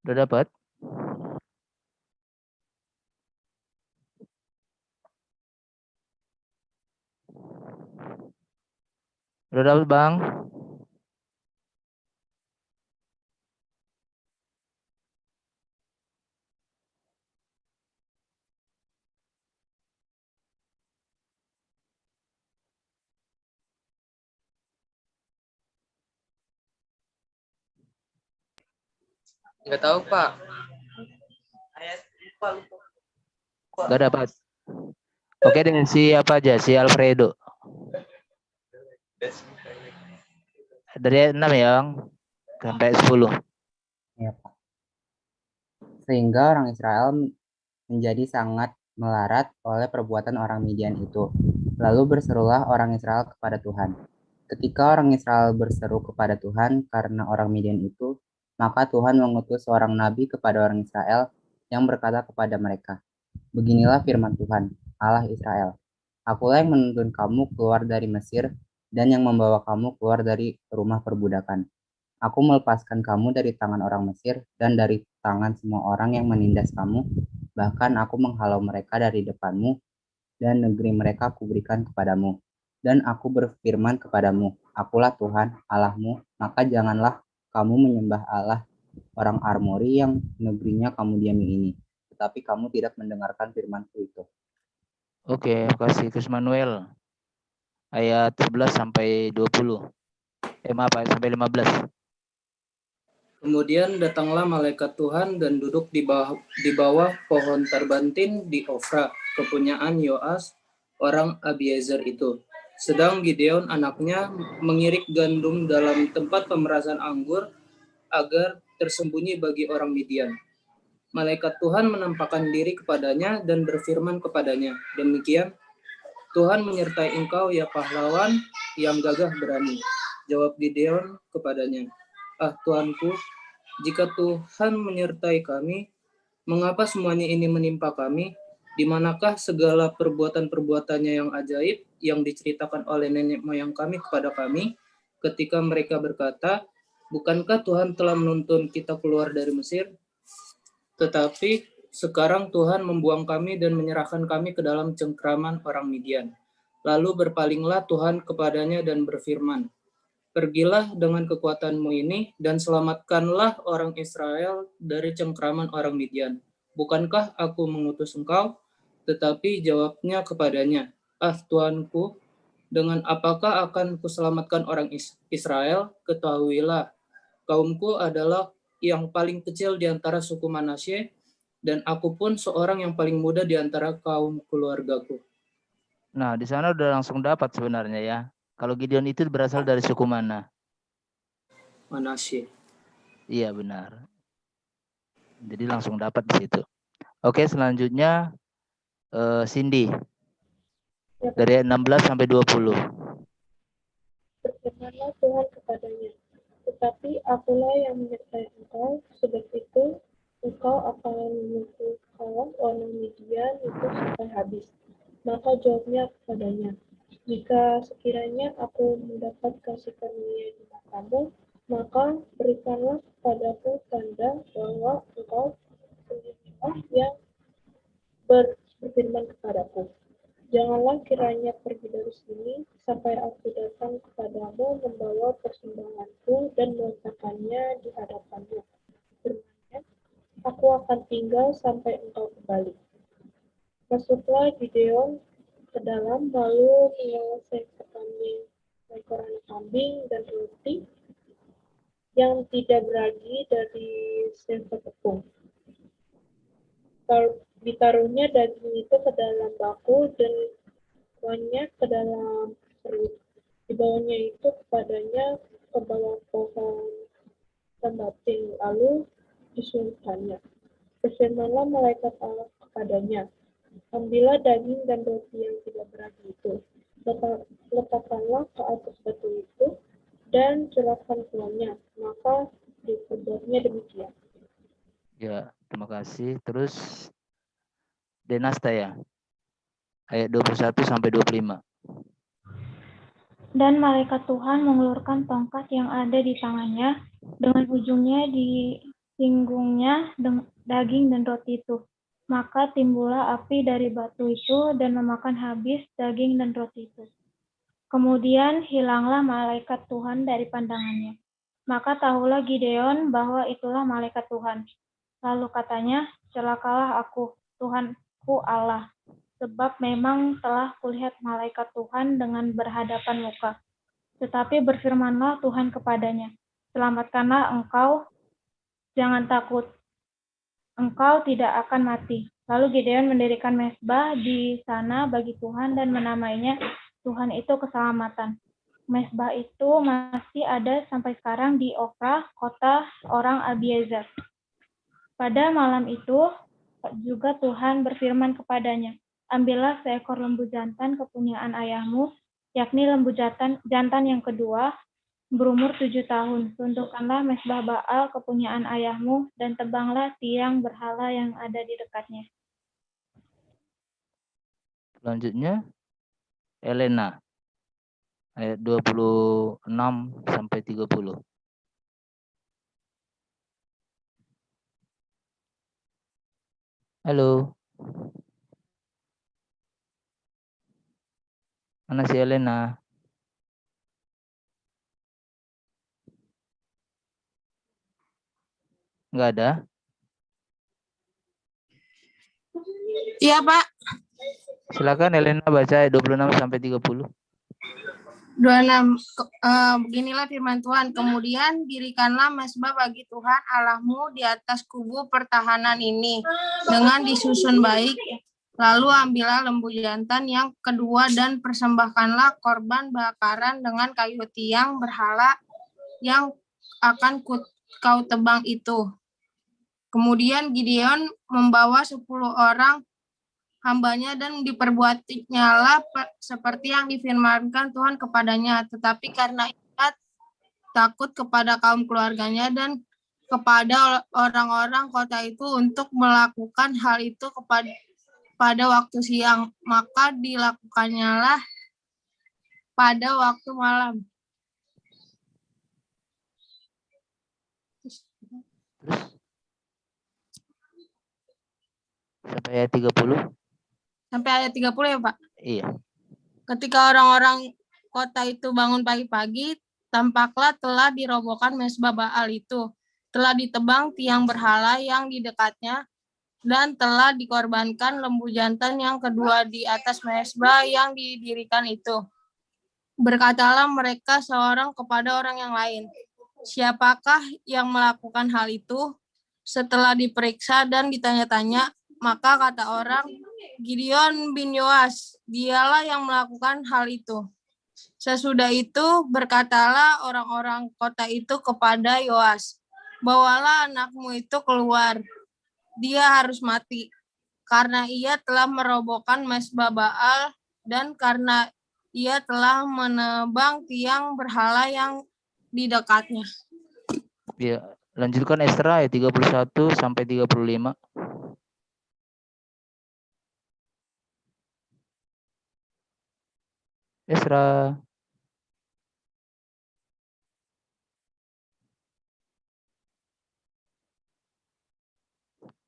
S2: Udah dapat? Udah dapat, Bang?
S5: Nggak tahu Pak.
S2: Gak dapat. Oke, dengan si apa aja? Si Alfredo. Dari ayat 6 ya, Bang? Sampai 10.
S6: Ya, Pak. Sehingga orang Israel menjadi sangat melarat oleh perbuatan orang Midian itu. Lalu berserulah orang Israel kepada Tuhan. Ketika orang Israel berseru kepada Tuhan karena orang Midian itu, maka Tuhan mengutus seorang nabi kepada orang Israel yang berkata kepada mereka, "Beginilah firman Tuhan, Allah Israel. Akulah yang menuntun kamu keluar dari Mesir dan yang membawa kamu keluar dari rumah perbudakan. Aku melepaskan kamu dari tangan orang Mesir dan dari tangan semua orang yang menindas kamu. Bahkan aku menghalau mereka dari depanmu dan negeri mereka kuberikan kepadamu. Dan aku berfirman kepadamu, akulah Tuhan Allahmu, maka janganlah kamu menyembah Allah orang Amori yang negerinya kamu diami ini. Tetapi kamu tidak mendengarkan firmanku itu."
S2: Oke, makasih Gus Manuel. Ayat 11 sampai 20. Maaf, sampai 15.
S7: Kemudian datanglah malaikat Tuhan dan duduk di bawah pohon terbantin di Ofra, kepunyaan Yoas, orang Abiezer itu. Sedang Gideon anaknya mengirik gandum dalam tempat pemerasan anggur agar tersembunyi bagi orang Midian. Malaikat Tuhan menampakkan diri kepadanya dan berfirman kepadanya, "Demikian, Tuhan menyertai engkau ya pahlawan yang gagah berani." Jawab Gideon kepadanya, "Ah Tuanku, jika Tuhan menyertai kami, mengapa semuanya ini menimpa kami? Di manakah segala perbuatan-perbuatannya yang ajaib yang diceritakan oleh nenek moyang kami kepada kami ketika mereka berkata, bukankah Tuhan telah menuntun kita keluar dari Mesir? Tetapi sekarang Tuhan membuang kami dan menyerahkan kami ke dalam cengkraman orang Midian. Lalu berpalinglah Tuhan kepadanya dan berfirman, pergilah dengan kekuatanmu ini dan selamatkanlah orang Israel dari cengkraman orang Midian. Bukankah aku mengutus engkau?" Tetapi jawabnya kepadanya, "Ah Tuanku, dengan apakah akan kuselamatkan orang Israel? Ketahuilah, kaumku adalah yang paling kecil di antara suku Manasye, dan aku pun seorang yang paling muda di antara kaum keluargaku."
S2: Nah, di sana udah langsung dapat sebenarnya ya. Kalau Gideon itu berasal dari suku mana?
S7: Manasye.
S2: Iya, benar. Jadi langsung dapat di situ. Oke, selanjutnya Cindy. Dari ayat 16 sampai 20.
S8: Berfirmanlah Tuhan kepadanya, tetapi akulah yang menyertai engkau, sebab itu engkau akan memukul orang Midian itu sampai habis. Maka jawabnya kepadanya, jika sekiranya aku mendapat kasih karunia di matamu, maka berikanlah kepadaku tanda bahwa engkau sendirilah yang berfirman kepadaku. Janganlah kiranya pergi dari sini sampai aku datang kepadamu membawa persembahanku dan meletakkannya di hadapanmu. Firman-Nya, aku akan tinggal sampai engkau kembali. Masuklah Gideon ke dalam lalu membawa seekor anak kambing dan roti yang tidak beragi dari seekor tepung. Ditaruhnya daging itu ke dalam baku dan kuahnya ke dalam perut. Dibawanya itu kepadanya ke bawah pohon tembating, lalu disuruhkannya. Berfirmanlah malaikat Allah kepadanya, ambillah daging dan roti yang tidak beragi itu, letakkanlah ke atas batu itu, dan celupkan kuahnya. Maka diperbuatnya demikian.
S2: Ya, terima kasih. Terus Denasta ya. Ayat 21 sampai 25.
S9: Dan malaikat Tuhan mengulurkan tongkat yang ada di tangannya, dengan ujungnya disinggungnya daging dan roti itu. Maka timbullah api dari batu itu dan memakan habis daging dan roti itu. Kemudian hilanglah malaikat Tuhan dari pandangannya. Maka tahulah Gideon bahwa itulah malaikat Tuhan. Lalu katanya, celakalah aku, Tuhanku Allah, sebab memang telah kulihat malaikat Tuhan dengan berhadapan muka. Tetapi berfirmanlah Tuhan kepadanya, selamatkanlah engkau, jangan takut, engkau tidak akan mati. Lalu Gideon mendirikan mezbah di sana bagi Tuhan dan menamainya Tuhan itu keselamatan. Mezbah itu masih ada sampai sekarang di Ofra, kota orang Abiezer. Pada malam itu juga Tuhan berfirman kepadanya, ambillah seekor lembu jantan kepunyaan ayahmu, yakni lembu jantan yang kedua, berumur 7 tahun. Runtuhkanlah mezbah Baal kepunyaan ayahmu, dan tebanglah tiang berhala yang ada di dekatnya.
S2: Selanjutnya, Elena. Ayat 26 sampai 30. Halo. Mana si Elena? Enggak ada?
S10: Iya, Pak.
S2: Silakan Elena baca ayat 26 sampai 30.
S10: 26. Beginilah firman Tuhan. Kemudian dirikanlah mezbah bagi Tuhan Allahmu di atas kubu pertahanan ini dengan disusun baik. Lalu ambillah lembu jantan yang kedua dan persembahkanlah korban bakaran dengan kayu tiang berhala yang akan kau tebang itu. Kemudian Gideon membawa 10 orang hambanya dan diperbuatnyalah seperti yang difirmankan Tuhan kepadanya. Tetapi karena ingat takut kepada kaum keluarganya dan kepada orang-orang kota itu untuk melakukan hal itu pada waktu siang, maka dilakukannya pada waktu malam.
S2: Terus sampai ayat 30?
S10: Sampai ayat 30 ya, Pak?
S2: Iya.
S10: Ketika orang-orang kota itu bangun pagi-pagi, tampaklah telah dirobohkan mezbah Baal itu, telah ditebang tiang berhala yang di dekatnya, dan telah dikorbankan lembu jantan yang kedua di atas mezbah yang didirikan itu. Berkatalah mereka seorang kepada orang yang lain, siapakah yang melakukan hal itu? Setelah diperiksa dan ditanya-tanya, maka kata orang, Gideon bin Yoas, dialah yang melakukan hal itu. Sesudah itu berkatalah orang-orang kota itu kepada Yoas, bawalah anakmu itu keluar, dia harus mati, karena ia telah merobohkan mezbah Baal dan karena ia telah menebang tiang berhala yang di dekatnya.
S2: Ya, lanjutkan Esra ayat 31 sampai 35. Esra.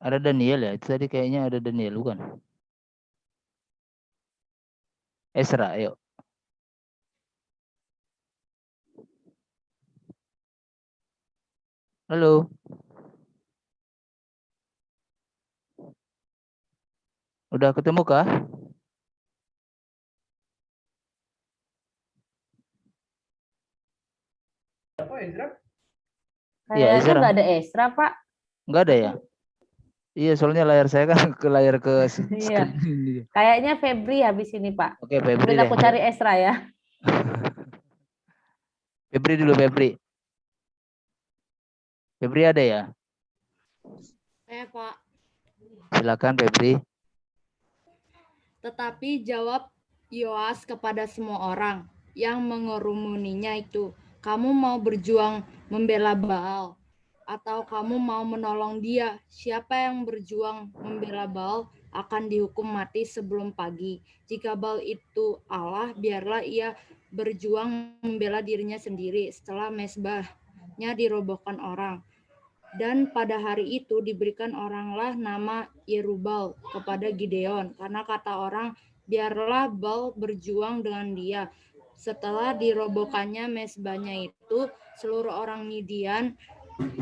S2: Ada Daniel ya? Itu tadi kayaknya ada Daniel, bukan? Esra, ayo. Halo. Udah ketemu kah? Iya,
S3: Kayaknya
S2: Ezra.
S3: nggak ada Esra, Pak.
S2: Nggak ada ya? Iya, soalnya layar saya kan ke layar ke
S3: Iya.
S2: screen ini.
S3: Kayaknya Febri habis ini, Pak.
S2: Oke, Febri
S3: Mungkin
S2: deh.
S3: aku cari Esra ya.
S2: Febri dulu, Febri. Febri ada ya?
S11: Pak.
S2: Silakan, Febri.
S11: Tetapi jawab Yoas kepada semua orang yang mengerumuninya itu, kamu mau berjuang membela Baal atau kamu mau menolong dia? Siapa yang berjuang membela Baal akan dihukum mati sebelum pagi. Jika Baal itu Allah, biarlah ia berjuang membela dirinya sendiri setelah mezbahnya dirobohkan orang. Dan pada hari itu diberikan oranglah nama Yerubal kepada Gideon, karena kata orang, biarlah Baal berjuang dengan dia. Setelah dirobohkannya mezbahnya itu, seluruh orang Midian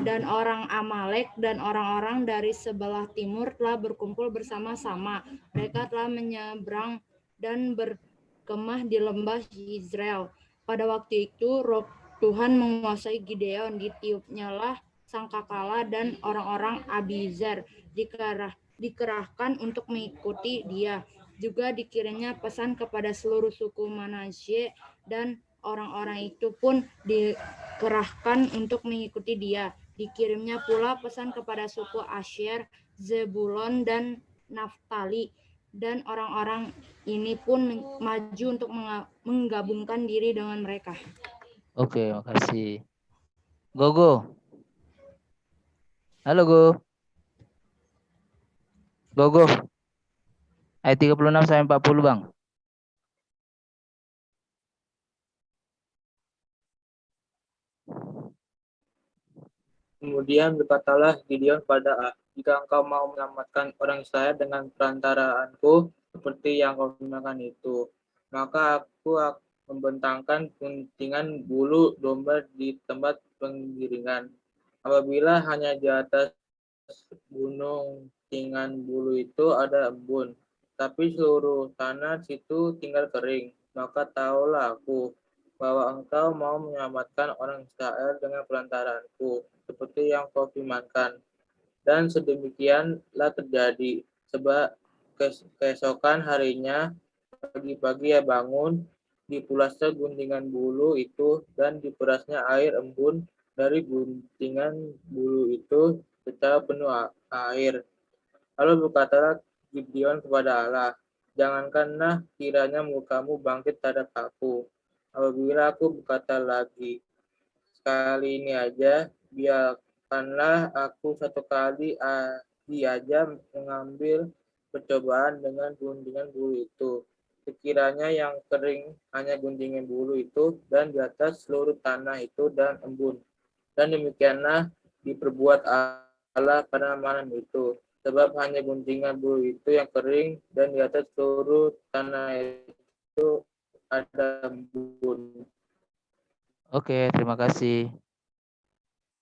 S11: dan orang Amalek dan orang-orang dari sebelah timur telah berkumpul bersama-sama. Mereka telah menyeberang dan berkemah di lembah Yizreel. Pada waktu itu roh Tuhan menguasai Gideon, ditiupnyalah sangkakala dan orang-orang Abiezer dikerahkan untuk mengikuti dia. Juga dikirimnya pesan kepada seluruh suku Manasye dan orang-orang itu pun dikerahkan untuk mengikuti dia. Dikirimnya pula pesan kepada suku Asher, Zebulon dan Naftali, dan orang-orang ini pun maju untuk menggabungkan diri dengan mereka.
S2: Oke, makasih. Gogo. Halo, Go. Gogo. Ayat 36 sampai 40, Bang.
S7: Kemudian berkatalah Gideon pada Allah, jika engkau mau menyelamatkan orang Israel dengan perantaraanku, seperti yang kau firmankan itu, maka aku akan membentangkan guntingan bulu domba di tempat penggiringan. Apabila hanya di atas gunung guntingan bulu itu ada embun, tapi seluruh tanah situ tinggal kering, maka tahulah aku bahwa engkau mau menyelamatkan orang Israel dengan perantaraanku, seperti yang kau firmankan. Dan sedemikianlah terjadi, sebab keesokan harinya pagi-pagi ia bangun, dipulasnya guntingan bulu itu dan diperasnya air embun dari guntingan bulu itu secara penuh air. Lalu berkatalah Gideon kepada Allah, jangankanlah kiranya mukamu bangkit terhadap aku, apabila aku berkata lagi,
S5: sekali ini aja, biarkanlah aku satu kali aja mengambil percobaan dengan guntingan bulu itu. Sekiranya yang kering hanya guntingan bulu itu, dan di atas seluruh tanah itu dan embun. Dan demikianlah diperbuat Allah pada malam itu. Sebab hanya guntingan bulu itu yang kering, dan di atas seluruh tanah itu ada embun.
S2: Oke, terima kasih.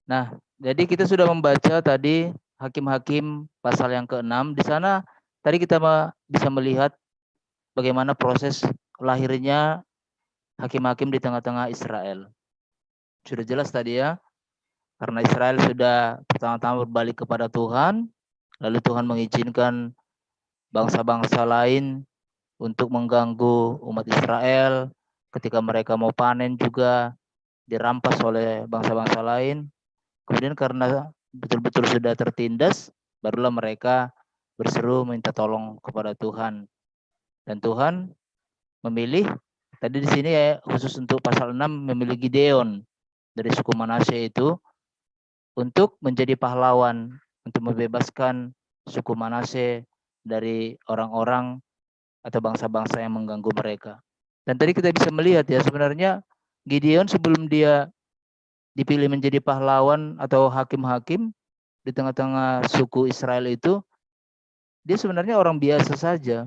S2: Nah, jadi kita sudah membaca tadi Hakim-Hakim pasal yang ke-6. Di sana tadi kita bisa melihat bagaimana proses lahirnya hakim-hakim di tengah-tengah Israel. Sudah jelas tadi ya, karena Israel sudah pertama-tama berbalik kepada Tuhan, lalu Tuhan mengizinkan bangsa-bangsa lain untuk mengganggu umat Israel. Ketika mereka mau panen juga dirampas oleh bangsa-bangsa lain. Kemudian karena betul-betul sudah tertindas, barulah mereka berseru minta tolong kepada Tuhan. Dan Tuhan memilih, tadi di sini ya khusus untuk pasal 6, memilih Gideon dari suku Manasye itu untuk menjadi pahlawan, untuk membebaskan suku Manasye dari orang-orang atau bangsa-bangsa yang mengganggu mereka. Dan tadi kita bisa melihat ya, sebenarnya Gideon sebelum dia dipilih menjadi pahlawan atau hakim-hakim di tengah-tengah suku Israel itu, dia sebenarnya orang biasa saja.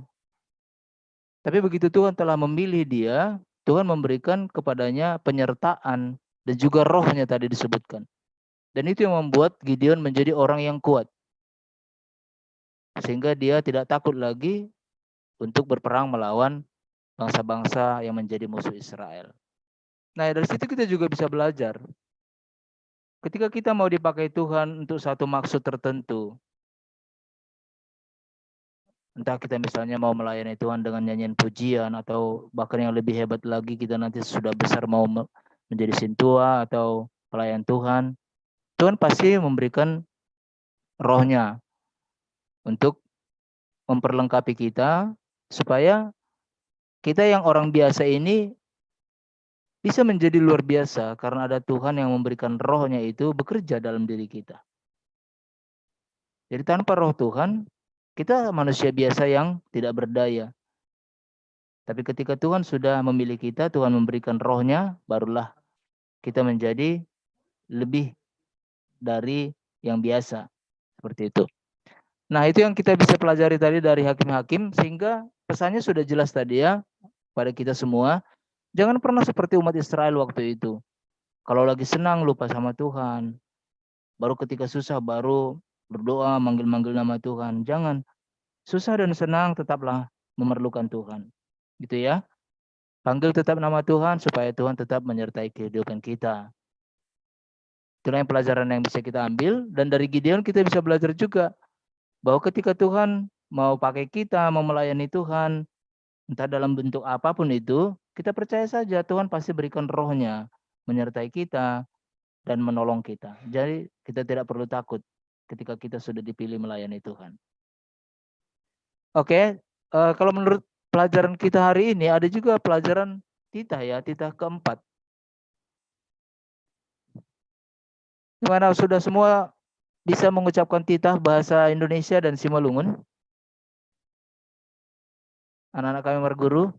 S2: Tapi begitu Tuhan telah memilih dia, Tuhan memberikan kepadanya penyertaan dan juga rohnya tadi disebutkan. Dan itu yang membuat Gideon menjadi orang yang kuat. Sehingga dia tidak takut lagi untuk berperang melawan bangsa-bangsa yang menjadi musuh Israel. Nah, dari situ kita juga bisa belajar. Ketika kita mau dipakai Tuhan untuk satu maksud tertentu, entah kita misalnya mau melayani Tuhan dengan nyanyian pujian, atau bahkan yang lebih hebat lagi kita nanti sudah besar mau menjadi sintua atau pelayan Tuhan, Tuhan pasti memberikan rohnya untuk memperlengkapi kita supaya kita yang orang biasa ini bisa menjadi luar biasa karena ada Tuhan yang memberikan rohnya itu bekerja dalam diri kita. Jadi tanpa roh Tuhan, kita manusia biasa yang tidak berdaya. Tapi ketika Tuhan sudah memilih kita, Tuhan memberikan rohnya, barulah kita menjadi lebih dari yang biasa. Seperti itu. Nah, itu yang kita bisa pelajari tadi dari hakim-hakim, sehingga pesannya sudah jelas tadi ya, pada kita semua. Jangan pernah seperti umat Israel waktu itu. Kalau lagi senang lupa sama Tuhan. Baru ketika susah baru berdoa manggil-manggil nama Tuhan. Jangan. Susah dan senang tetaplah memerlukan Tuhan. Gitu ya. Panggil tetap nama Tuhan supaya Tuhan tetap menyertai kehidupan kita. Itulah yang pelajaran yang bisa kita ambil. Dan dari Gideon kita bisa belajar juga bahwa ketika Tuhan mau pakai kita, mau melayani Tuhan, entah dalam bentuk apapun itu, kita percaya saja Tuhan pasti berikan rohnya, menyertai kita, dan menolong kita. Jadi kita tidak perlu takut ketika kita sudah dipilih melayani Tuhan. Oke, kalau menurut pelajaran kita hari ini, ada juga pelajaran titah ya, titah keempat. Gimana, sudah semua bisa mengucapkan titah bahasa Indonesia dan Simalungun? Anak-anak kami berguru?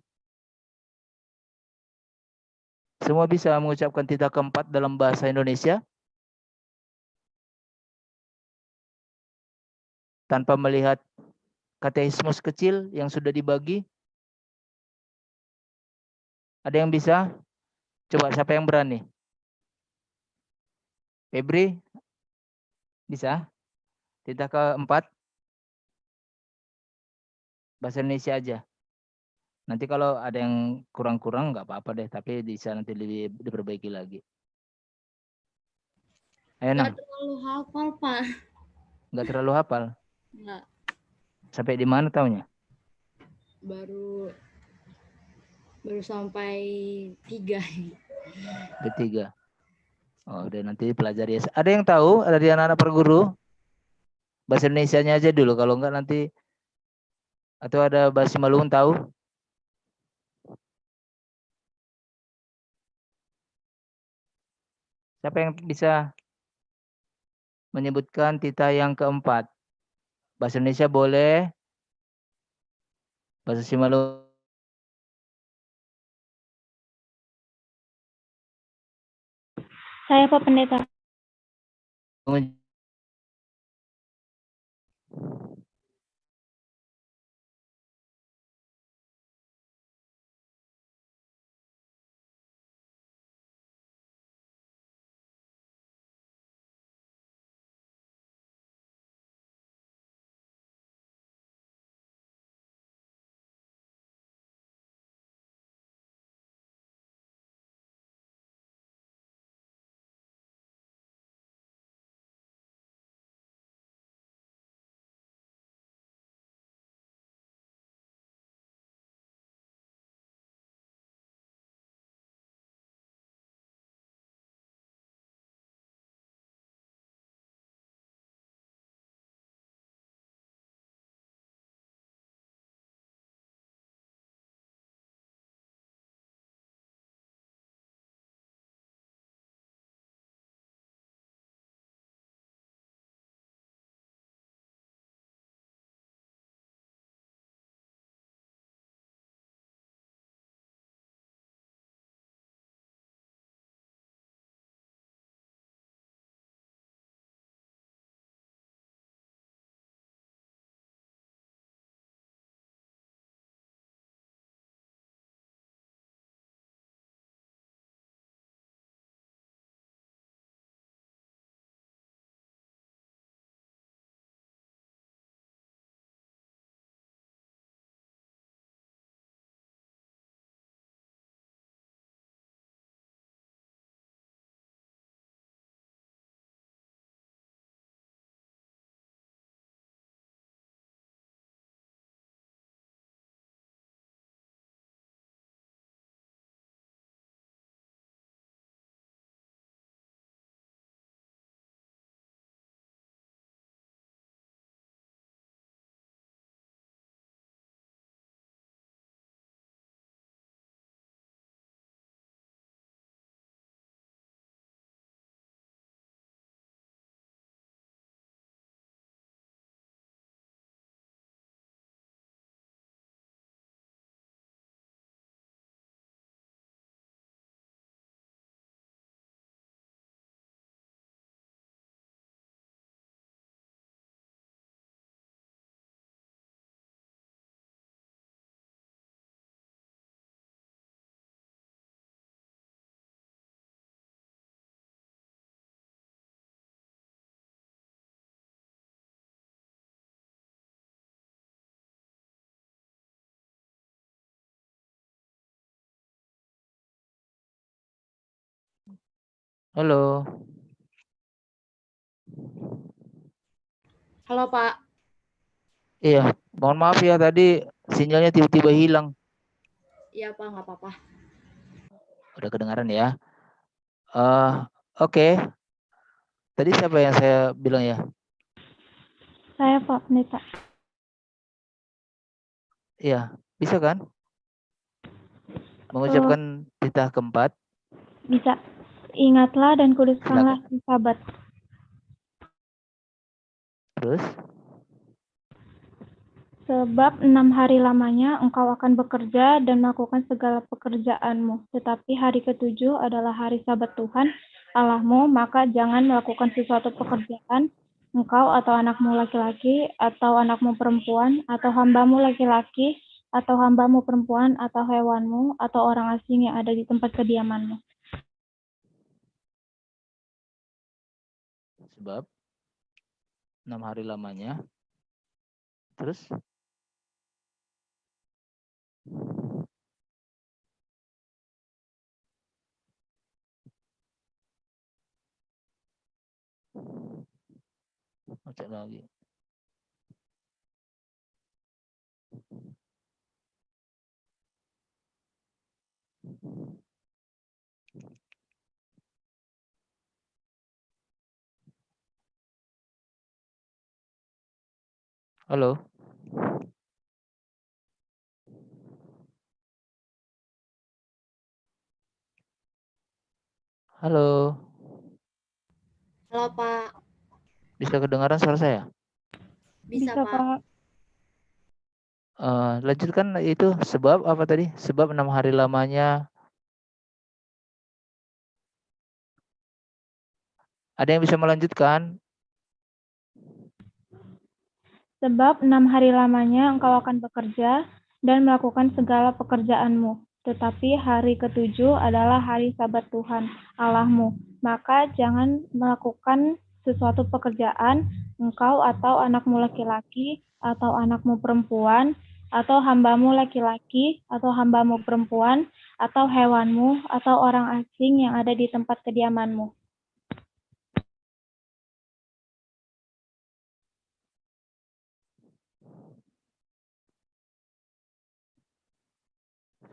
S2: Semua bisa mengucapkan titah keempat dalam bahasa Indonesia? Tanpa melihat katekismus kecil yang sudah dibagi? Ada yang bisa? Coba siapa yang berani? Febri? Bisa? Titah keempat? Bahasa Indonesia aja. Nanti kalau ada yang kurang-kurang nggak apa-apa deh, tapi bisa nanti diperbaiki lagi. Ayo,
S11: Nggak terlalu hafal, Pak.
S2: Nggak terlalu hafal?
S11: Nggak.
S2: Sampai di mana taunya?
S11: Baru sampai 3.
S2: Ketiga. Oh, udah nanti pelajari. Ada yang tahu dari anak-anak perguru? Bahasa Indonesianya aja dulu, kalau enggak nanti. Atau ada bahasa Simalungun tahu? Siapa yang bisa menyebutkan titah yang keempat? Bahasa Indonesia boleh, bahasa Simalungun.
S9: Saya Pak Pendeta.
S2: Halo.
S11: Halo Pak.
S2: Iya, mohon maaf ya tadi sinyalnya tiba-tiba hilang.
S11: Iya Pak, nggak apa-apa.
S2: Udah kedengaran ya. Oke. Tadi siapa yang saya bilang ya?
S9: Saya Pak Pendeta.
S2: Iya, bisa kan? Mengucapkan titah keempat.
S9: Bisa. Ingatlah dan kuduskanlah Sabat.
S2: Terus?
S9: Sebab 6 hari lamanya engkau akan bekerja dan melakukan segala pekerjaanmu. Tetapi hari ketujuh adalah hari Sabat Tuhan Allahmu, maka jangan melakukan sesuatu pekerjaan, engkau atau anakmu laki-laki, atau anakmu perempuan, atau hambamu laki-laki, atau hambamu perempuan, atau hewanmu, atau orang asing yang ada di tempat kediamanmu.
S2: Sebab 6 hari lamanya. Terus? Cek lagi. Halo. Halo.
S11: Halo Pak,
S2: Bisa kedengaran suara saya?
S11: bisa
S9: Bisa,
S11: Pak.
S9: Pak.
S2: Lanjutkan itu sebab apa tadi? Sebab 6 hari lamanya. Ada yang bisa melanjutkan?
S9: Sebab 6 hari lamanya engkau akan bekerja dan melakukan segala pekerjaanmu. Tetapi hari ketujuh adalah hari Sabat Tuhan Allahmu. Maka jangan melakukan sesuatu pekerjaan, engkau atau anakmu laki-laki, atau anakmu perempuan, atau hambamu laki-laki, atau hambamu perempuan, atau hewanmu, atau orang asing yang ada di tempat kediamanmu.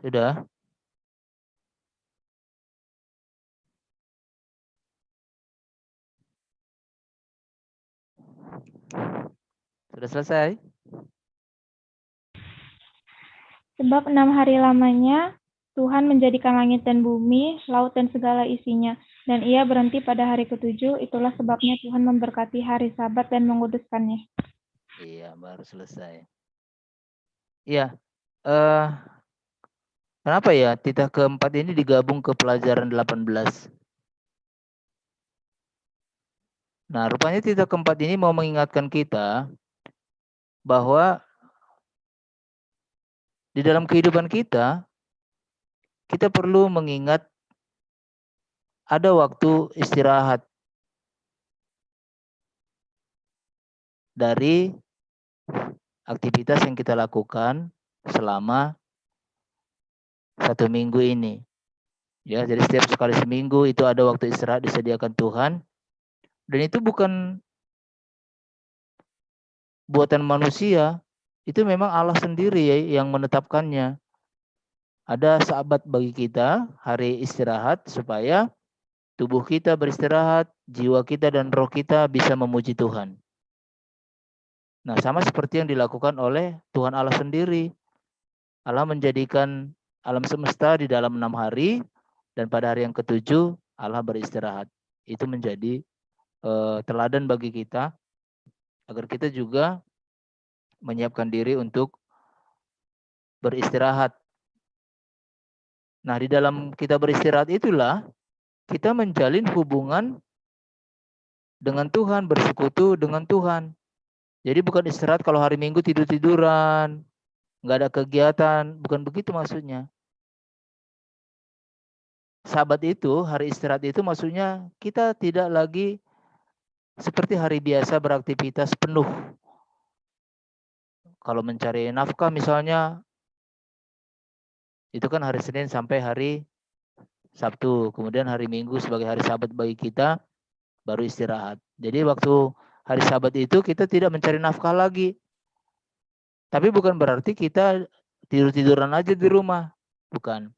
S2: Sudah? Sudah selesai?
S9: Sebab 6 hari lamanya Tuhan menjadikan langit dan bumi, laut dan segala isinya. Dan ia berhenti pada hari ketujuh, itulah sebabnya Tuhan memberkati hari Sabat dan menguduskannya.
S2: Iya, baru selesai. Iya. Kenapa ya titah keempat ini digabung ke pelajaran 18? Nah, rupanya titah keempat ini mau mengingatkan kita bahwa di dalam kehidupan kita perlu mengingat ada waktu istirahat dari aktivitas yang kita lakukan selama 1 minggu ini. Ya, jadi setiap sekali seminggu itu ada waktu istirahat disediakan Tuhan. Dan itu bukan buatan manusia, itu memang Allah sendiri yang menetapkannya. Ada sahabat bagi kita, hari istirahat, supaya tubuh kita beristirahat, jiwa kita dan roh kita bisa memuji Tuhan. Nah, sama seperti yang dilakukan oleh Tuhan Allah sendiri. Allah menjadikan alam semesta di dalam 6 hari, dan pada hari yang ketujuh, Allah beristirahat. Itu menjadi teladan bagi kita, agar kita juga menyiapkan diri untuk beristirahat. Nah, di dalam kita beristirahat itulah kita menjalin hubungan dengan Tuhan, bersekutu dengan Tuhan. Jadi bukan istirahat kalau hari Minggu tidur-tiduran, nggak ada kegiatan, bukan begitu maksudnya. Sabat itu, hari istirahat itu maksudnya kita tidak lagi seperti hari biasa beraktivitas penuh. Kalau mencari nafkah misalnya, itu kan hari Senin sampai hari Sabtu. Kemudian hari Minggu sebagai hari Sabat bagi kita, baru istirahat. Jadi waktu hari Sabat itu kita tidak mencari nafkah lagi. Tapi bukan berarti kita tidur-tiduran aja di rumah. Bukan.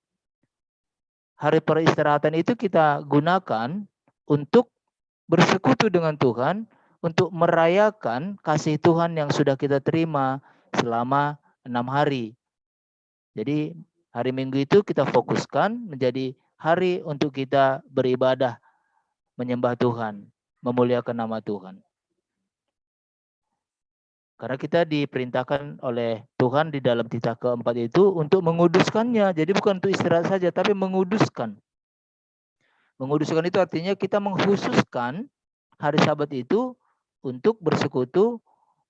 S2: Hari peristirahatan itu kita gunakan untuk bersekutu dengan Tuhan, untuk merayakan kasih Tuhan yang sudah kita terima selama 6 hari. Jadi hari Minggu itu kita fokuskan menjadi hari untuk kita beribadah, menyembah Tuhan, memuliakan nama Tuhan. Karena kita diperintahkan oleh Tuhan di dalam titah keempat itu untuk menguduskannya. Jadi bukan untuk istirahat saja, tapi menguduskan. Menguduskan itu artinya kita mengkhususkan hari Sabat itu untuk bersekutu,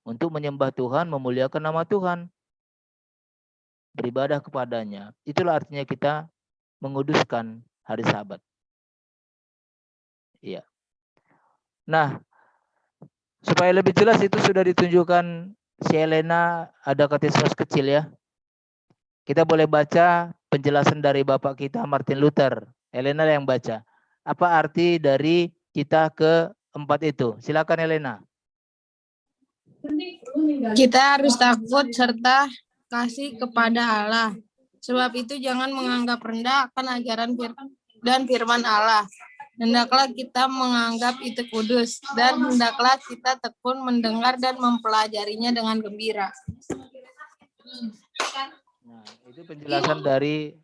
S2: untuk menyembah Tuhan, memuliakan nama Tuhan, beribadah kepadanya. Itulah artinya kita menguduskan hari Sabat. Iya. Nah, supaya lebih jelas itu sudah ditunjukkan si Elena, ada katekismus kecil ya. Kita boleh baca penjelasan dari Bapak kita Martin Luther. Elena yang baca. Apa arti dari kita keempat itu? Silakan Elena.
S10: Kita harus takut serta kasih kepada Allah. Sebab itu jangan menganggap rendah akan ajaran dan firman Allah. Hendaklah kita menganggap itu kudus, dan hendaklah kita tekun mendengar dan mempelajarinya dengan gembira.
S2: Nah, itu penjelasan dari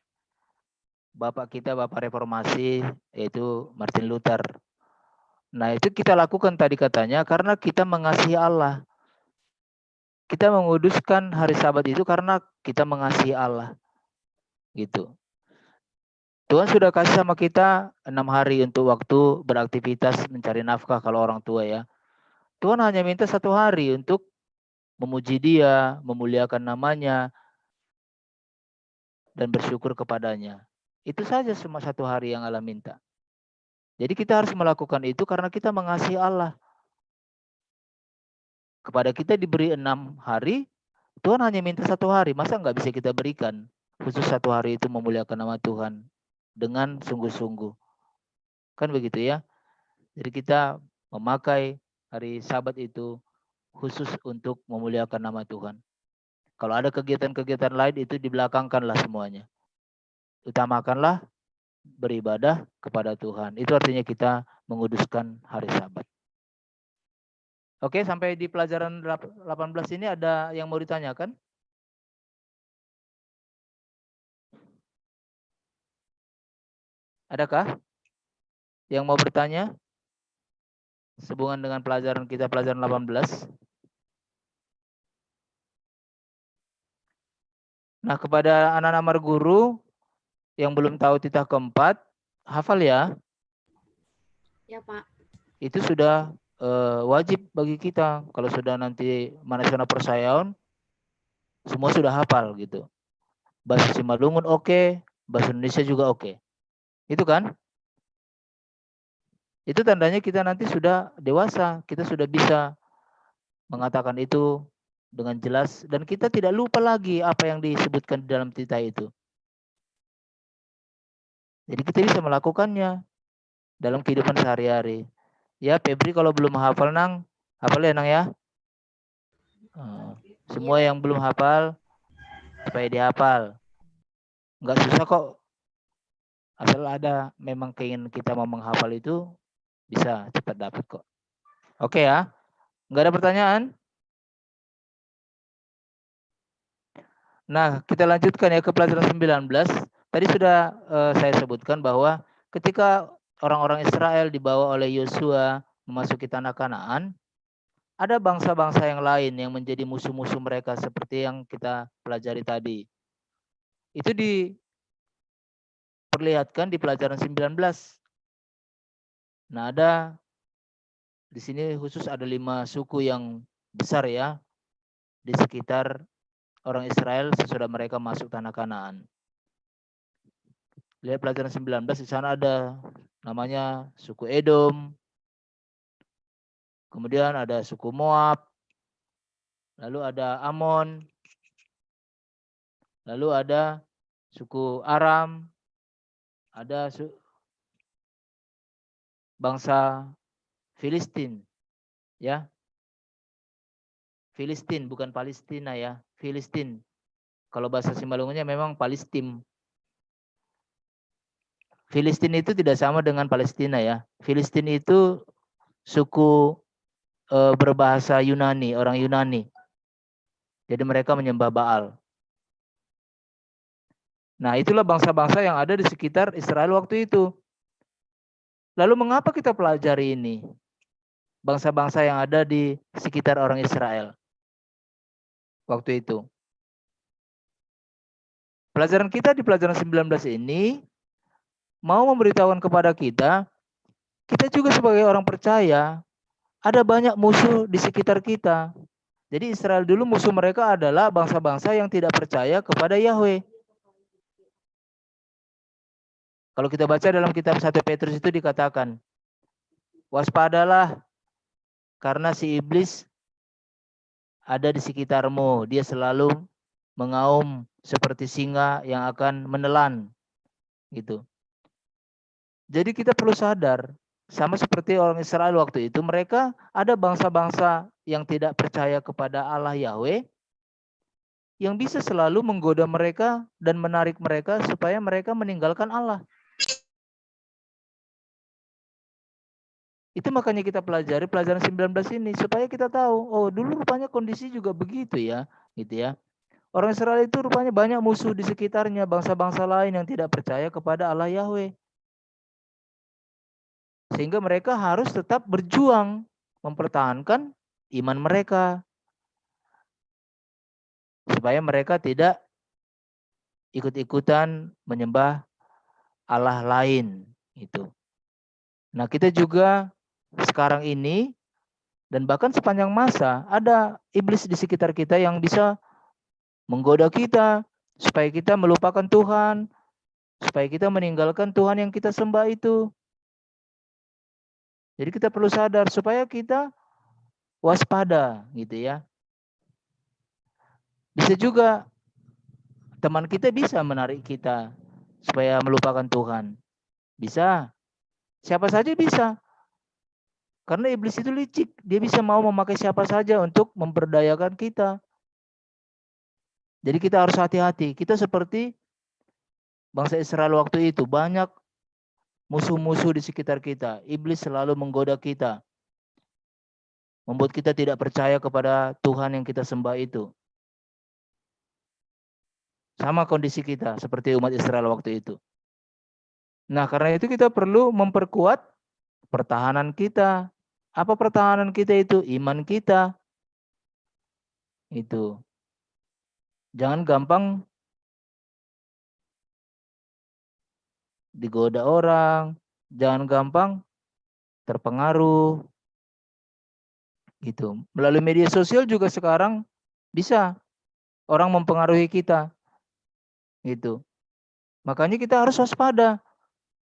S2: Bapak kita, Bapak Reformasi, yaitu Martin Luther. Nah, itu kita lakukan tadi katanya karena kita mengasihi Allah. Kita menguduskan hari Sabat itu karena kita mengasihi Allah. Gitu. Tuhan sudah kasih sama kita 6 hari untuk waktu beraktivitas mencari nafkah kalau orang tua ya. Tuhan hanya minta 1 hari untuk memuji Dia, memuliakan namanya, dan bersyukur kepadanya. Itu saja cuma 1 hari yang Allah minta. Jadi kita harus melakukan itu karena kita mengasihi Allah. Kepada kita diberi 6 hari, Tuhan hanya minta 1 hari. Masa nggak bisa kita berikan? Khusus 1 hari itu memuliakan nama Tuhan dengan sungguh-sungguh. Kan begitu ya. Jadi kita memakai hari Sabat itu khusus untuk memuliakan nama Tuhan. Kalau ada kegiatan-kegiatan lain itu dibelakangkanlah semuanya. Utamakanlah beribadah kepada Tuhan. Itu artinya kita menguduskan hari Sabat. Oke, sampai di pelajaran 18 ini ada yang mau ditanyakan? Adakah yang mau bertanya? Sehubungan dengan pelajaran kita, pelajaran 18. Nah, kepada anak-anak marguru yang belum tahu titah keempat, hafal ya.
S11: Ya, Pak.
S2: Itu sudah wajib bagi kita. Kalau sudah nanti Manasana Persayaon, semua sudah hafal gitu. Bahasa Simalungun oke, bahasa Indonesia juga oke. Itu kan? Itu tandanya kita nanti sudah dewasa, kita sudah bisa mengatakan itu dengan jelas dan kita tidak lupa lagi apa yang disebutkan di dalam titah itu. Jadi kita bisa melakukannya dalam kehidupan sehari-hari. Ya, Febri kalau belum hafal Nang, hafal ya Nang ya. Semua yang belum hafal supaya dihafal. Enggak susah kok. Asal ada memang keinginan kita mau menghafal itu bisa cepat dapat kok. Oke ya. Enggak ada pertanyaan? Nah, kita lanjutkan ya ke pelajaran 19. Tadi sudah saya sebutkan bahwa ketika orang-orang Israel dibawa oleh Yosua memasuki tanah Kanaan, ada bangsa-bangsa yang lain yang menjadi musuh-musuh mereka seperti yang kita pelajari tadi. Itu diperlihatkan di pelajaran 19. Nah, ada di sini khusus ada 5 suku yang besar ya di sekitar orang Israel sesudah mereka masuk tanah Kanaan. Lihat pelajaran 19 di sana ada namanya suku Edom. Kemudian ada suku Moab. Lalu ada Amon. Lalu ada suku Aram. Ada bangsa Filistin. Ya. Filistin bukan Palestina ya, Filistin. Kalau bahasa Simalungunnya memang Palestin. Filistin itu tidak sama dengan Palestina ya. Filistin itu suku berbahasa Yunani, orang Yunani. Jadi mereka menyembah Baal. Nah, itulah bangsa-bangsa yang ada di sekitar Israel waktu itu. Lalu mengapa kita pelajari ini? Bangsa-bangsa yang ada di sekitar orang Israel waktu itu. Pelajaran kita di pelajaran 19 ini mau memberitahukan kepada kita juga sebagai orang percaya, ada banyak musuh di sekitar kita. Jadi Israel dulu musuh mereka adalah bangsa-bangsa yang tidak percaya kepada Yahweh. Kalau kita baca dalam kitab 1 Petrus itu dikatakan, waspadalah karena si iblis ada di sekitarmu. Dia selalu mengaum seperti singa yang akan menelan. Gitu. Jadi kita perlu sadar, sama seperti orang Israel waktu itu, mereka ada bangsa-bangsa yang tidak percaya kepada Allah Yahweh, yang bisa selalu menggoda mereka dan menarik mereka supaya mereka meninggalkan Allah. Itu makanya kita pelajari pelajaran 19 ini, supaya kita tahu, oh dulu rupanya kondisi juga begitu ya, gitu ya. Orang Israel itu rupanya banyak musuh di sekitarnya, bangsa-bangsa lain yang tidak percaya kepada Allah Yahweh. Sehingga mereka harus tetap berjuang mempertahankan iman mereka. Supaya mereka tidak ikut-ikutan menyembah Allah lain. Itu. Nah, kita juga sekarang ini dan bahkan sepanjang masa ada iblis di sekitar kita yang bisa menggoda kita supaya kita melupakan Tuhan, supaya kita meninggalkan Tuhan yang kita sembah itu. Jadi kita perlu sadar supaya kita waspada gitu ya. Bisa juga teman kita bisa menarik kita supaya melupakan Tuhan. Bisa. Siapa saja bisa. Karena iblis itu licik, dia bisa mau memakai siapa saja untuk memberdayakan kita. Jadi kita harus hati-hati. Kita seperti bangsa Israel waktu itu, banyak musuh-musuh di sekitar kita. Iblis selalu menggoda kita. Membuat kita tidak percaya kepada Tuhan yang kita sembah itu. Sama kondisi kita seperti umat Israel waktu itu. Nah, karena itu kita perlu memperkuat pertahanan kita. Apa pertahanan kita itu? Iman kita. Itu. Jangan gampang digoda orang, jangan gampang terpengaruh. Gitu. Melalui media sosial juga sekarang bisa orang mempengaruhi kita. Gitu. Makanya kita harus waspada.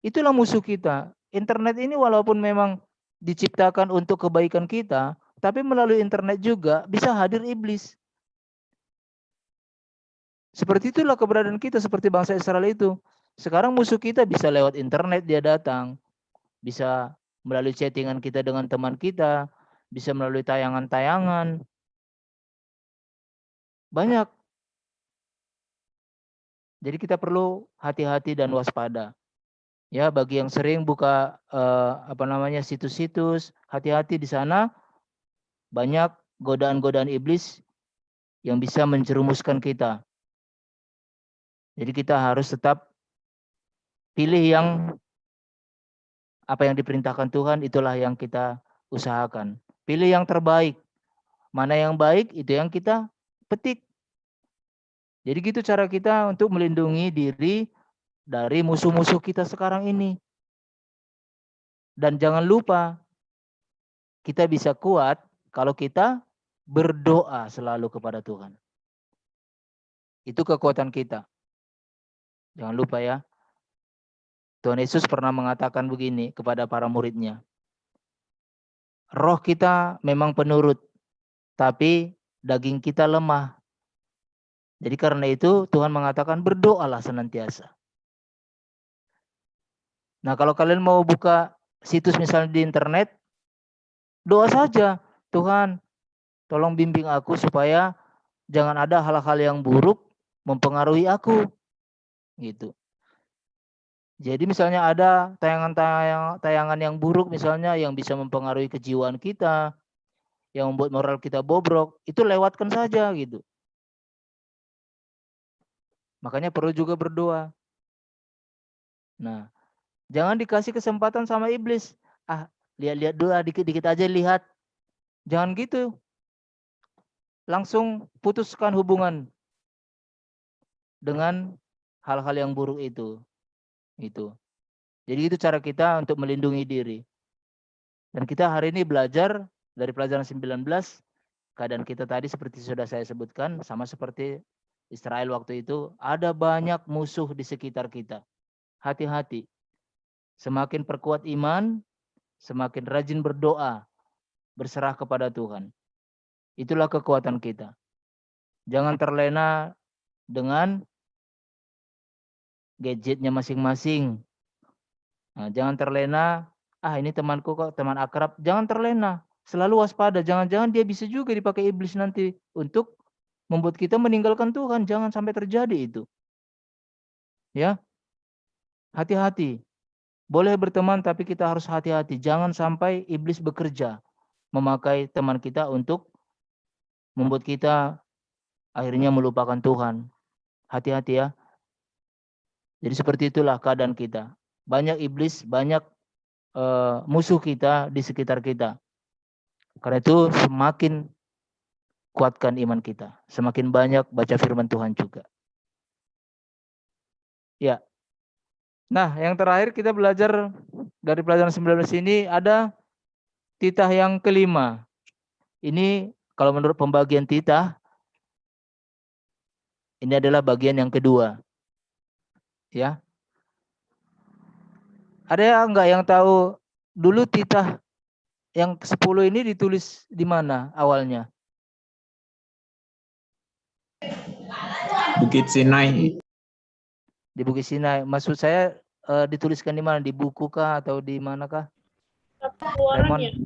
S2: Itulah musuh kita. Internet ini walaupun memang diciptakan untuk kebaikan kita, tapi melalui internet juga bisa hadir iblis. Seperti itulah keberadaan kita seperti bangsa Israel itu. Sekarang musuh kita bisa lewat internet dia datang. Bisa melalui chattingan kita dengan teman kita. Bisa melalui tayangan-tayangan. Banyak. Jadi kita perlu hati-hati dan waspada. Ya, bagi yang sering buka situs-situs, hati-hati di sana banyak godaan-godaan iblis yang bisa menjerumuskan kita. Jadi kita harus tetap pilih yang apa yang diperintahkan Tuhan, itulah yang kita usahakan. Pilih yang terbaik. Mana yang baik itu yang kita petik. Jadi gitu cara kita untuk melindungi diri dari musuh-musuh kita sekarang ini. Dan jangan lupa, kita bisa kuat kalau kita berdoa selalu kepada Tuhan. Itu kekuatan kita. Jangan lupa ya. Tuhan Yesus pernah mengatakan begini kepada para muridnya. Roh kita memang penurut, tapi daging kita lemah. Jadi karena itu Tuhan mengatakan berdoalah senantiasa. Nah, kalau kalian mau buka situs misalnya di internet, doa saja, Tuhan, tolong bimbing aku supaya jangan ada hal-hal yang buruk mempengaruhi aku. Gitu. Jadi misalnya ada tayangan yang buruk misalnya yang bisa mempengaruhi kejiwaan kita, yang membuat moral kita bobrok, itu lewatkan saja gitu. Makanya perlu juga berdoa. Nah, jangan dikasih kesempatan sama iblis. Lihat-lihat dulu, dikit-dikit aja lihat. Jangan gitu. Langsung putuskan hubungan dengan hal-hal yang buruk itu. Itu. Jadi itu cara kita untuk melindungi diri. Dan kita hari ini belajar dari pelajaran 19, keadaan kita tadi seperti sudah saya sebutkan, sama seperti Israel waktu itu, ada banyak musuh di sekitar kita. Hati-hati. Semakin perkuat iman, semakin rajin berdoa, berserah kepada Tuhan. Itulah kekuatan kita. Jangan terlena dengan gadgetnya masing-masing. Nah, jangan terlena, ini temanku kok, teman akrab. Jangan terlena, selalu waspada. Jangan-jangan dia bisa juga dipakai iblis nanti untuk membuat kita meninggalkan Tuhan. Jangan sampai terjadi itu. Ya, hati-hati. Boleh berteman, tapi kita harus hati-hati. Jangan sampai iblis bekerja memakai teman kita untuk membuat kita akhirnya melupakan Tuhan. Hati-hati ya. Jadi seperti itulah keadaan kita. Banyak iblis, banyak musuh kita di sekitar kita. Karena itu semakin kuatkan iman kita, semakin banyak baca firman Tuhan juga. Ya. Nah, yang terakhir kita belajar dari pelajaran 19 ini ada titah yang kelima. Ini kalau menurut pembagian titah, ini adalah bagian yang kedua. Ya. Ada enggak yang tahu dulu titah yang ke-10 ini ditulis di mana awalnya?
S12: Bukit Sinai.
S2: Di Bukit Sinai. Maksud saya dituliskan di mana? Di buku kah atau di manakah?
S8: Keluarannya,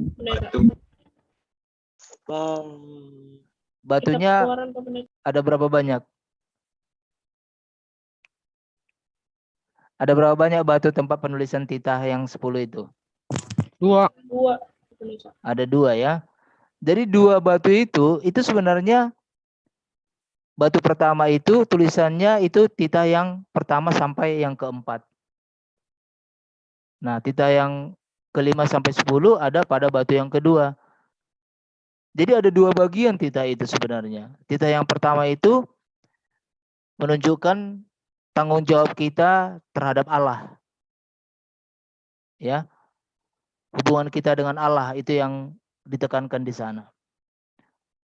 S2: Batunya ada berapa banyak? Ada berapa banyak batu tempat penulisan titah yang 10 itu?
S4: 2.
S2: Ada 2 ya. Dari 2 batu itu sebenarnya batu pertama itu tulisannya itu titah yang pertama sampai yang keempat. Nah, titah yang ke-5 sampai 10 ada pada batu yang kedua. Jadi ada 2 bagian titah itu sebenarnya. Titah yang pertama itu menunjukkan tanggung jawab kita terhadap Allah. Ya. Hubungan kita dengan Allah itu yang ditekankan di sana.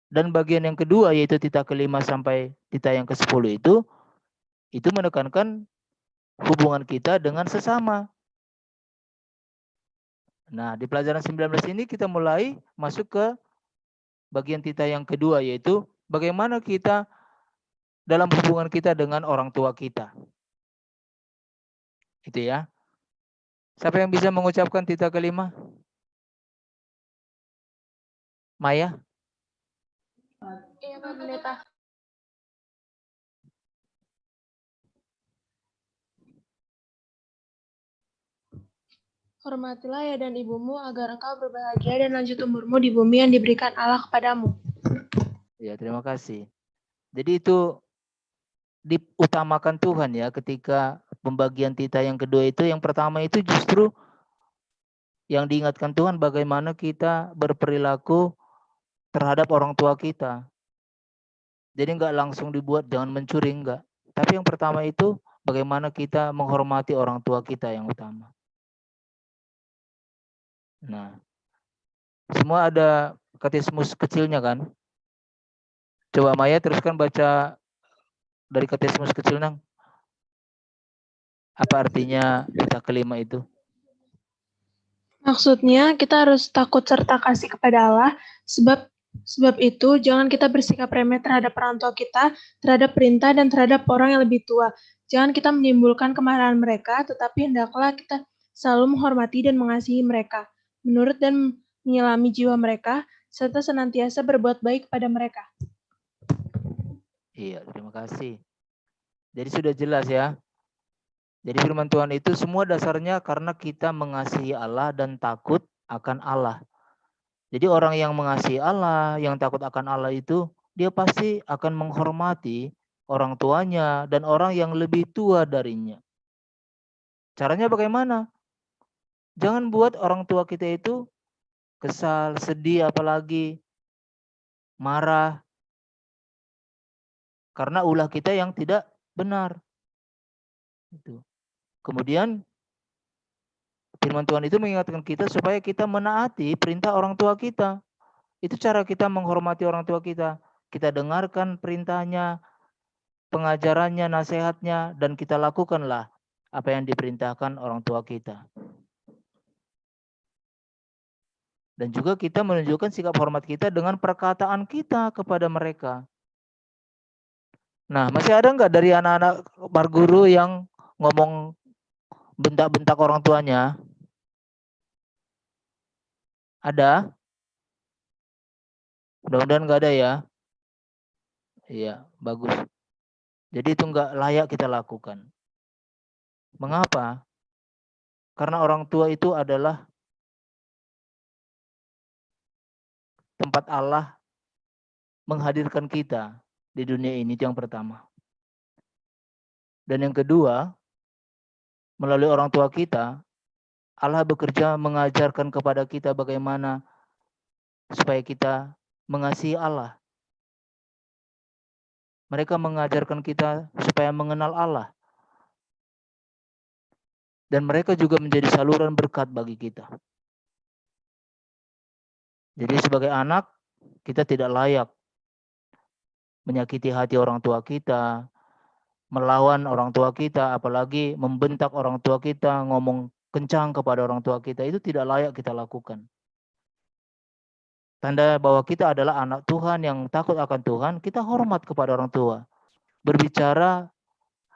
S2: Dan bagian yang kedua yaitu titah ke-5 sampai titah yang ke-10 itu menekankan hubungan kita dengan sesama. Nah, di pelajaran 19 ini kita mulai masuk ke bagian titah yang kedua yaitu bagaimana kita dalam hubungan kita dengan orang tua kita. Itu ya. Siapa yang bisa mengucapkan titah ke-5? Maya?
S9: Iya, Pak Pendeta. Hormatilah ayah dan ibumu agar engkau berbahagia dan lanjut umurmu di bumi yang diberikan Allah kepadamu.
S2: Ya, terima kasih. Jadi itu diutamakan Tuhan ya ketika pembagian titah yang kedua itu. Yang pertama itu justru yang diingatkan Tuhan bagaimana kita berperilaku terhadap orang tua kita. Jadi enggak langsung dibuat jangan mencuri, enggak. Tapi yang pertama itu bagaimana kita menghormati orang tua kita yang utama. Nah, semua ada katekismus kecilnya kan? Coba Maya teruskan baca dari katekismus kecil nang. Apa artinya titah ke-5 itu?
S9: Maksudnya kita harus takut serta kasih kepada Allah, sebab itu jangan kita bersikap remeh terhadap orang tua kita, terhadap perintah dan terhadap orang yang lebih tua. Jangan kita menimbulkan kemarahan mereka, tetapi hendaklah kita selalu menghormati dan mengasihi mereka, menurut dan menyelami jiwa mereka, serta senantiasa berbuat baik kepada mereka.
S2: Iya, terima kasih. Jadi sudah jelas ya. Jadi firman Tuhan itu semua dasarnya karena kita mengasihi Allah dan takut akan Allah. Jadi orang yang mengasihi Allah, yang takut akan Allah itu, dia pasti akan menghormati orang tuanya dan orang yang lebih tua darinya. Caranya bagaimana? Jangan buat orang tua kita itu kesal, sedih, apalagi marah. Karena ulah kita yang tidak benar. Itu. Kemudian firman Tuhan itu mengingatkan kita supaya kita menaati perintah orang tua kita. Itu cara kita menghormati orang tua kita. Kita dengarkan perintahnya, pengajarannya, nasihatnya, dan kita lakukanlah apa yang diperintahkan orang tua kita. Dan juga kita menunjukkan sikap hormat kita dengan perkataan kita kepada mereka. Nah, masih ada nggak dari anak-anak Marguru yang ngomong bentak-bentak orang tuanya? Ada? Mudah-mudahan nggak ada ya. Iya, bagus. Jadi itu nggak layak kita lakukan. Mengapa? Karena orang tua itu adalah tempat Allah menghadirkan kita di dunia ini, itu yang pertama. Dan yang kedua, melalui orang tua kita, Allah bekerja mengajarkan kepada kita bagaimana supaya kita mengasihi Allah. Mereka mengajarkan kita supaya mengenal Allah. Dan mereka juga menjadi saluran berkat bagi kita. Jadi sebagai anak, kita tidak layak menyakiti hati orang tua kita, melawan orang tua kita, apalagi membentak orang tua kita, ngomong kencang kepada orang tua kita. Itu tidak layak kita lakukan. Tanda bahwa kita adalah anak Tuhan yang takut akan Tuhan, kita hormat kepada orang tua. Berbicara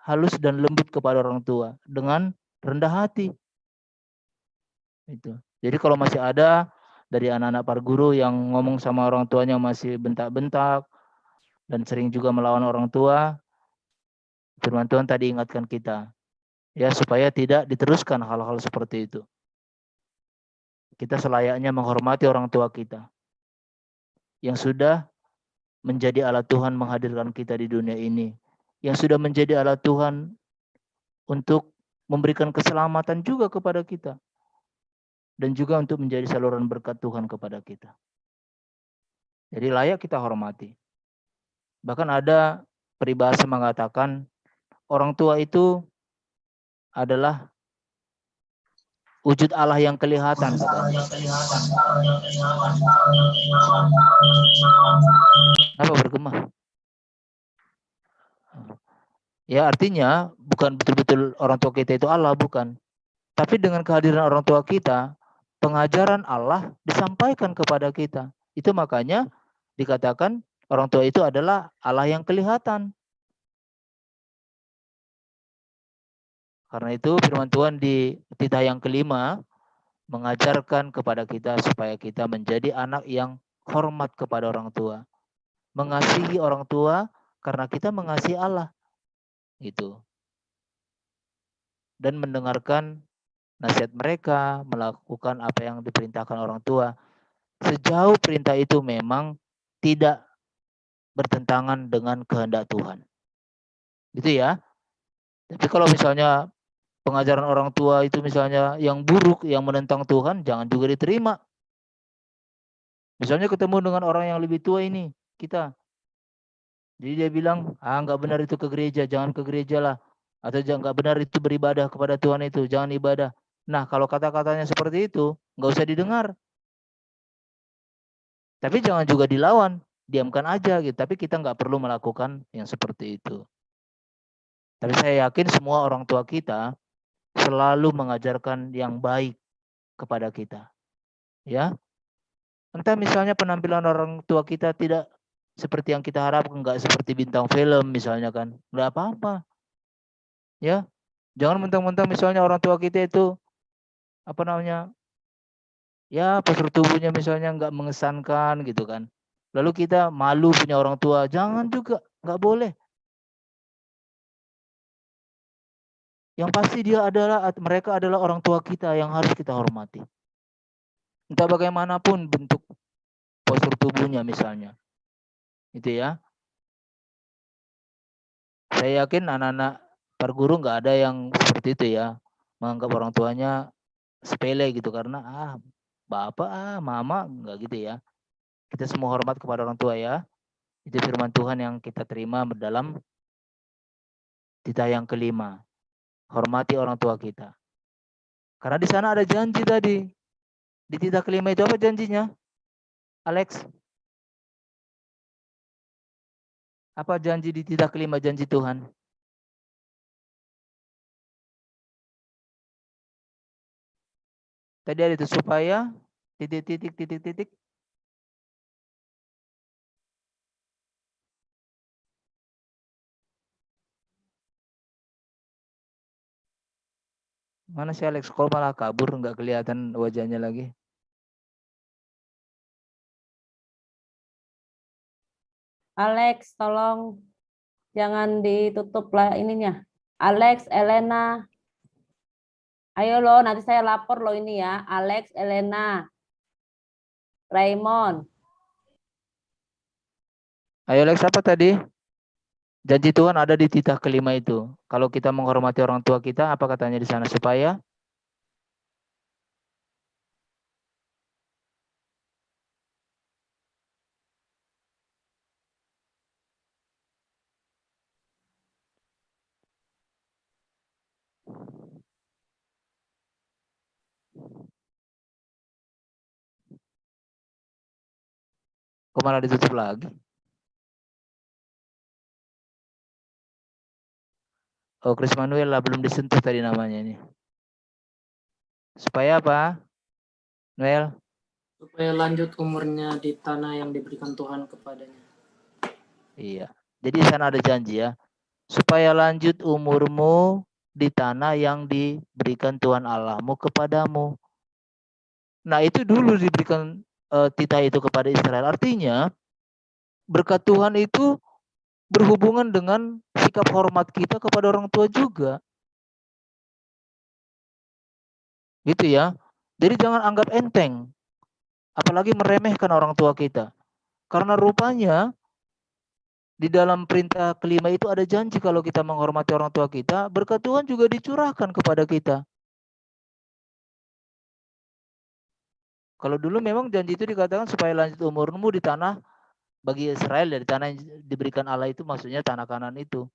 S2: halus dan lembut kepada orang tua dengan rendah hati. Itu. Jadi kalau masih ada dari anak-anak para guru yang ngomong sama orang tuanya masih bentak-bentak dan sering juga melawan orang tua, firman Tuhan tadi ingatkan kita ya supaya tidak diteruskan hal-hal seperti itu. Kita selayaknya menghormati orang tua kita yang sudah menjadi alat Tuhan menghadirkan kita di dunia ini, yang sudah menjadi alat Tuhan untuk memberikan keselamatan juga kepada kita. Dan juga untuk menjadi saluran berkat Tuhan kepada kita. Jadi layak kita hormati. Bahkan ada peribahasa mengatakan orang tua itu adalah wujud Allah yang kelihatan. Apa bergema? Ya artinya bukan betul-betul orang tua kita itu Allah, bukan. Tapi dengan kehadiran orang tua kita, pengajaran Allah disampaikan kepada kita. Itu makanya dikatakan orang tua itu adalah Allah yang kelihatan. Karena itu firman Tuhan di titah yang kelima mengajarkan kepada kita supaya kita menjadi anak yang hormat kepada orang tua. Mengasihi orang tua karena kita mengasihi Allah. Gitu. Dan mendengarkan nasihat mereka, melakukan apa yang diperintahkan orang tua. Sejauh perintah itu memang tidak bertentangan dengan kehendak Tuhan. Gitu ya. Tapi kalau misalnya pengajaran orang tua itu misalnya yang buruk, yang menentang Tuhan, jangan juga diterima. Misalnya ketemu dengan orang yang lebih tua ini, kita. Jadi dia bilang, nggak benar itu ke gereja, jangan ke gereja lah. Atau nggak benar itu beribadah kepada Tuhan itu, jangan ibadah. Nah, kalau kata-katanya seperti itu, nggak usah didengar. Tapi jangan juga dilawan, diamkan aja gitu. Tapi kita nggak perlu melakukan yang seperti itu. Tapi saya yakin semua orang tua kita selalu mengajarkan yang baik kepada kita. Ya. Entah misalnya penampilan orang tua kita tidak seperti yang kita harapkan, nggak seperti bintang film misalnya kan. Nggak apa-apa. Ya. Jangan mentang-mentang misalnya orang tua kita itu ya postur tubuhnya misalnya nggak mengesankan gitu kan. Lalu kita malu punya orang tua, jangan juga, nggak boleh. Yang pasti mereka adalah orang tua kita yang harus kita hormati. Entah bagaimanapun bentuk postur tubuhnya misalnya. Itu ya. Saya yakin anak-anak para guru nggak ada yang seperti itu ya. Menganggap orang tuanya sepele gitu karena bapak mama nggak gitu ya. Kita semua hormat kepada orang tua ya. Itu firman Tuhan yang kita terima dalam titah yang kelima. Hormati orang tua kita. Karena di sana ada janji tadi. Di titah kelima itu apa janjinya? Alex? Apa janji di titah kelima, janji Tuhan? Tadi ada itu supaya titik. Mana si Alex? Kok malah kabur, nggak kelihatan wajahnya lagi.
S3: Alex, tolong jangan ditutup lah ininya. Alex, Elena. Ayo loh, nanti saya lapor loh ini ya. Alex, Elena. Raymond.
S2: Ayo Alex, apa tadi? Janji Tuhan ada di titah kelima itu. Kalau kita menghormati orang tua kita, apa katanya di sana? Supaya malah ditutup lagi? Oh, Chris Manuel lah, belum disentuh tadi namanya ini. Supaya apa, Noel?
S7: Supaya lanjut umurnya di tanah yang diberikan Tuhan kepadanya.
S2: Iya. Jadi di sana ada janji ya. Supaya lanjut umurmu di tanah yang diberikan Tuhan Allahmu kepadamu. Nah, itu dulu diberikan titah itu kepada Israel. Artinya berkat Tuhan itu berhubungan dengan sikap hormat kita kepada orang tua juga. Gitu ya. Jadi jangan anggap enteng. Apalagi meremehkan orang tua kita. Karena rupanya di dalam perintah kelima itu ada janji kalau kita menghormati orang tua kita, berkat Tuhan juga dicurahkan kepada kita. Kalau dulu memang janji itu dikatakan supaya lanjut umurmu di tanah bagi Israel, dari tanah yang diberikan Allah itu maksudnya tanah Kanan itu.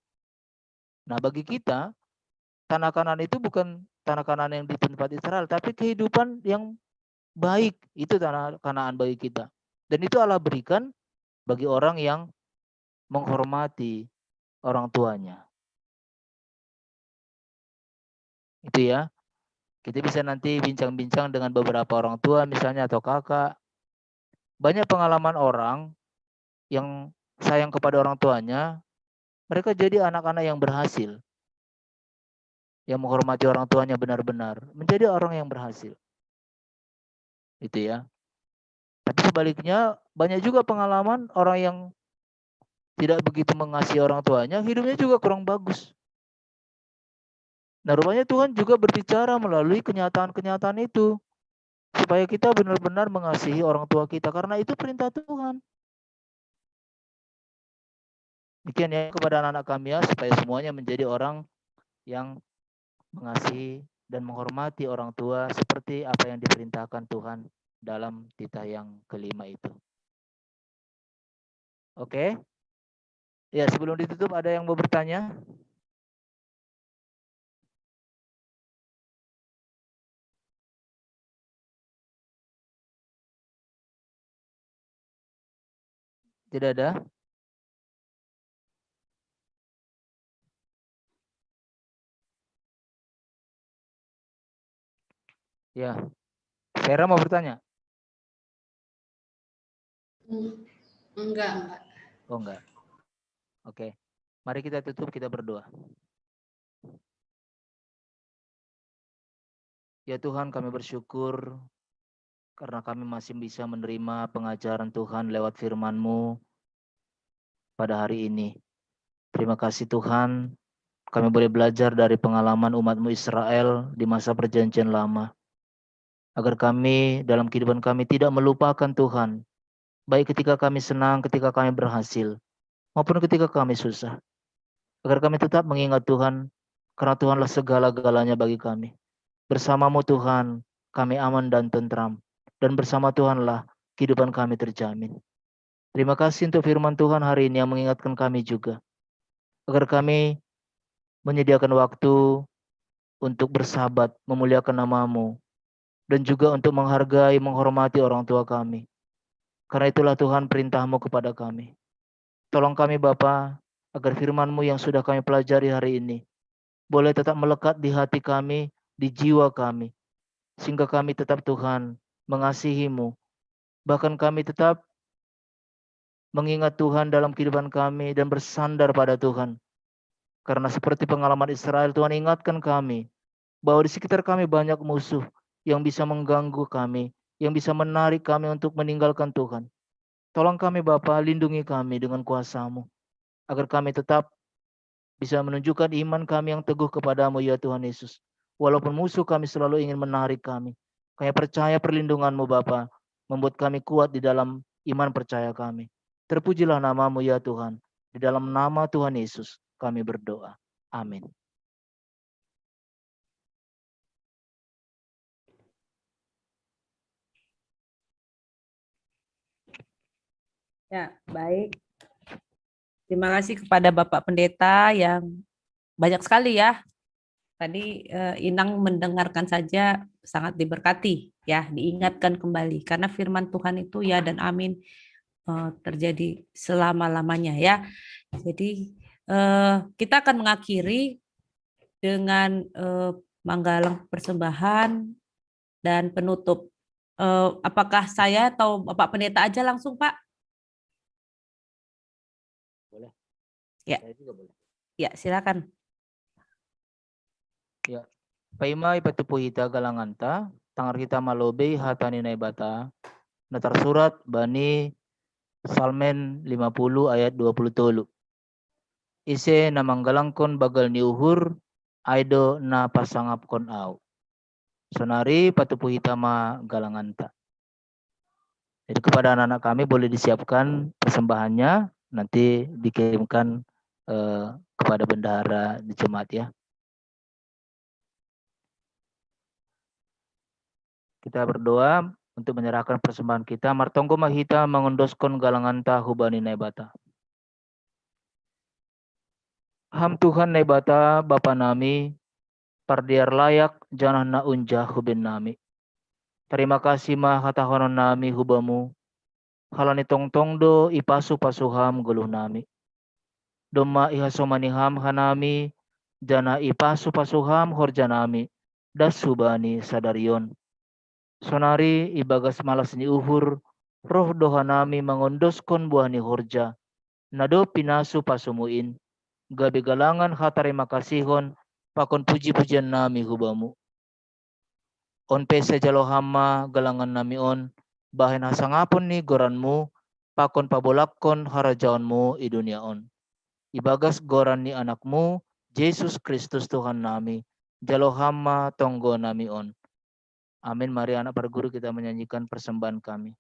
S2: Nah, bagi kita tanah Kanan itu bukan tanah Kanan yang di tempat Israel, tapi kehidupan yang baik itu tanah Kanaan bagi kita. Dan itu Allah berikan bagi orang yang menghormati orang tuanya. Itu ya. Kita bisa nanti bincang-bincang dengan beberapa orang tua misalnya atau kakak. Banyak pengalaman orang yang sayang kepada orang tuanya, mereka jadi anak-anak yang berhasil. Yang menghormati orang tuanya benar-benar, menjadi orang yang berhasil. Itu ya. Tapi sebaliknya banyak juga pengalaman orang yang tidak begitu mengasihi orang tuanya, hidupnya juga kurang bagus. Nah, rupanya Tuhan juga berbicara melalui kenyataan-kenyataan itu. Supaya kita benar-benar mengasihi orang tua kita. Karena itu perintah Tuhan. Demikian ya kepada anak-anak kami ya. Supaya semuanya menjadi orang yang mengasihi dan menghormati orang tua. Seperti apa yang diperintahkan Tuhan dalam titah yang kelima itu. Oke. Ya, sebelum ditutup ada yang mau bertanya? Tidak ada? Ya. Vera mau bertanya?
S12: Enggak.
S2: Oh, enggak. Oke. Mari kita tutup, kita berdoa. Ya Tuhan, kami bersyukur karena kami masih bisa menerima pengajaran Tuhan lewat firman-Mu pada hari ini. Terima kasih Tuhan, kami boleh belajar dari pengalaman umat-Mu Israel di masa perjanjian lama. Agar kami dalam kehidupan kami tidak melupakan Tuhan, baik ketika kami senang, ketika kami berhasil, maupun ketika kami susah. Agar kami tetap mengingat Tuhan, karena Tuhanlah segala-galanya bagi kami. Bersama-Mu Tuhan, kami aman dan tentram. Dan bersama Tuhanlah kehidupan kami terjamin. Terima kasih untuk firman Tuhan hari ini yang mengingatkan kami juga. Agar kami menyediakan waktu untuk bersahabat, memuliakan nama-Mu. Dan juga untuk menghargai, menghormati orang tua kami. Karena itulah Tuhan perintah-Mu kepada kami. Tolong kami Bapa, agar firman-Mu yang sudah kami pelajari hari ini boleh tetap melekat di hati kami, di jiwa kami. Sehingga kami tetap Tuhan mengasihi-Mu. Bahkan kami tetap mengingat Tuhan dalam kehidupan kami dan bersandar pada Tuhan. Karena seperti pengalaman Israel, Tuhan ingatkan kami bahwa di sekitar kami banyak musuh yang bisa mengganggu kami, yang bisa menarik kami untuk meninggalkan Tuhan. Tolong kami Bapa, lindungi kami dengan kuasa-Mu, agar kami tetap bisa menunjukkan iman kami yang teguh kepadamu ya Tuhan Yesus. Walaupun musuh kami selalu ingin menarik kami. Kami percaya perlindungan-Mu Bapa, membuat kami kuat di dalam iman percaya kami. Terpujilah nama-Mu ya Tuhan. Di dalam nama Tuhan Yesus kami berdoa. Amin.
S3: Ya, baik. Terima kasih kepada Bapak Pendeta yang banyak sekali ya. Tadi Inang mendengarkan saja sangat diberkati ya, diingatkan kembali karena firman Tuhan itu ya dan amin. terjadi selama-lamanya ya. Jadi kita akan mengakhiri dengan menggalang persembahan dan penutup. Apakah saya atau Bapak Pendeta aja langsung, Pak?
S2: Boleh.
S3: Ya.
S2: Saya juga boleh.
S3: Ya, silakan.
S2: Ya. Paima ipatupuhita galanganta, tangar kita malobe hatani naibata, natar surat bani Salmen 50 ayat 27. Ise na manggalangkon bagal ni uhur, aido na pasangapkon au. Sonari patupuhita ma galanganta. Jadi kepada anak-anak kami boleh disiapkan persembahannya, nanti dikirimkan kepada bendahara di jemaat ya. Kita berdoa untuk menyerahkan persembahan kita. Martonggo mahita mengondoskan galanganta hubani naibata. Ham Tuhan naibata Bapa nami, pardiar layak janah na unjah hubin nami. Terima kasih mah katahonon nami hubamu. Halani tongtong do ipasu pasuham guluh nami. Doma ihasomaniham hanami, jana ipasu pasuham horjanami. Das subani sadarion. Sonari ibagas malas ni uhur, roh dohanami mengondoskon buah ni horja. Nado pinasu pasumuin. Gabi galangan terima kasihon, pakon puji-pujian nami hubamu. On pese jalo hama galangan nami on, bahen hasangapon ni goranmu, pakon pabolakon harajaonmu i dunia on. Ibagas goran ni anakmu, Yesus Kristus Tuhan nami, jalo hama tonggo nami on. Amin. Mari anak para guru kita menyanyikan persembahan kami.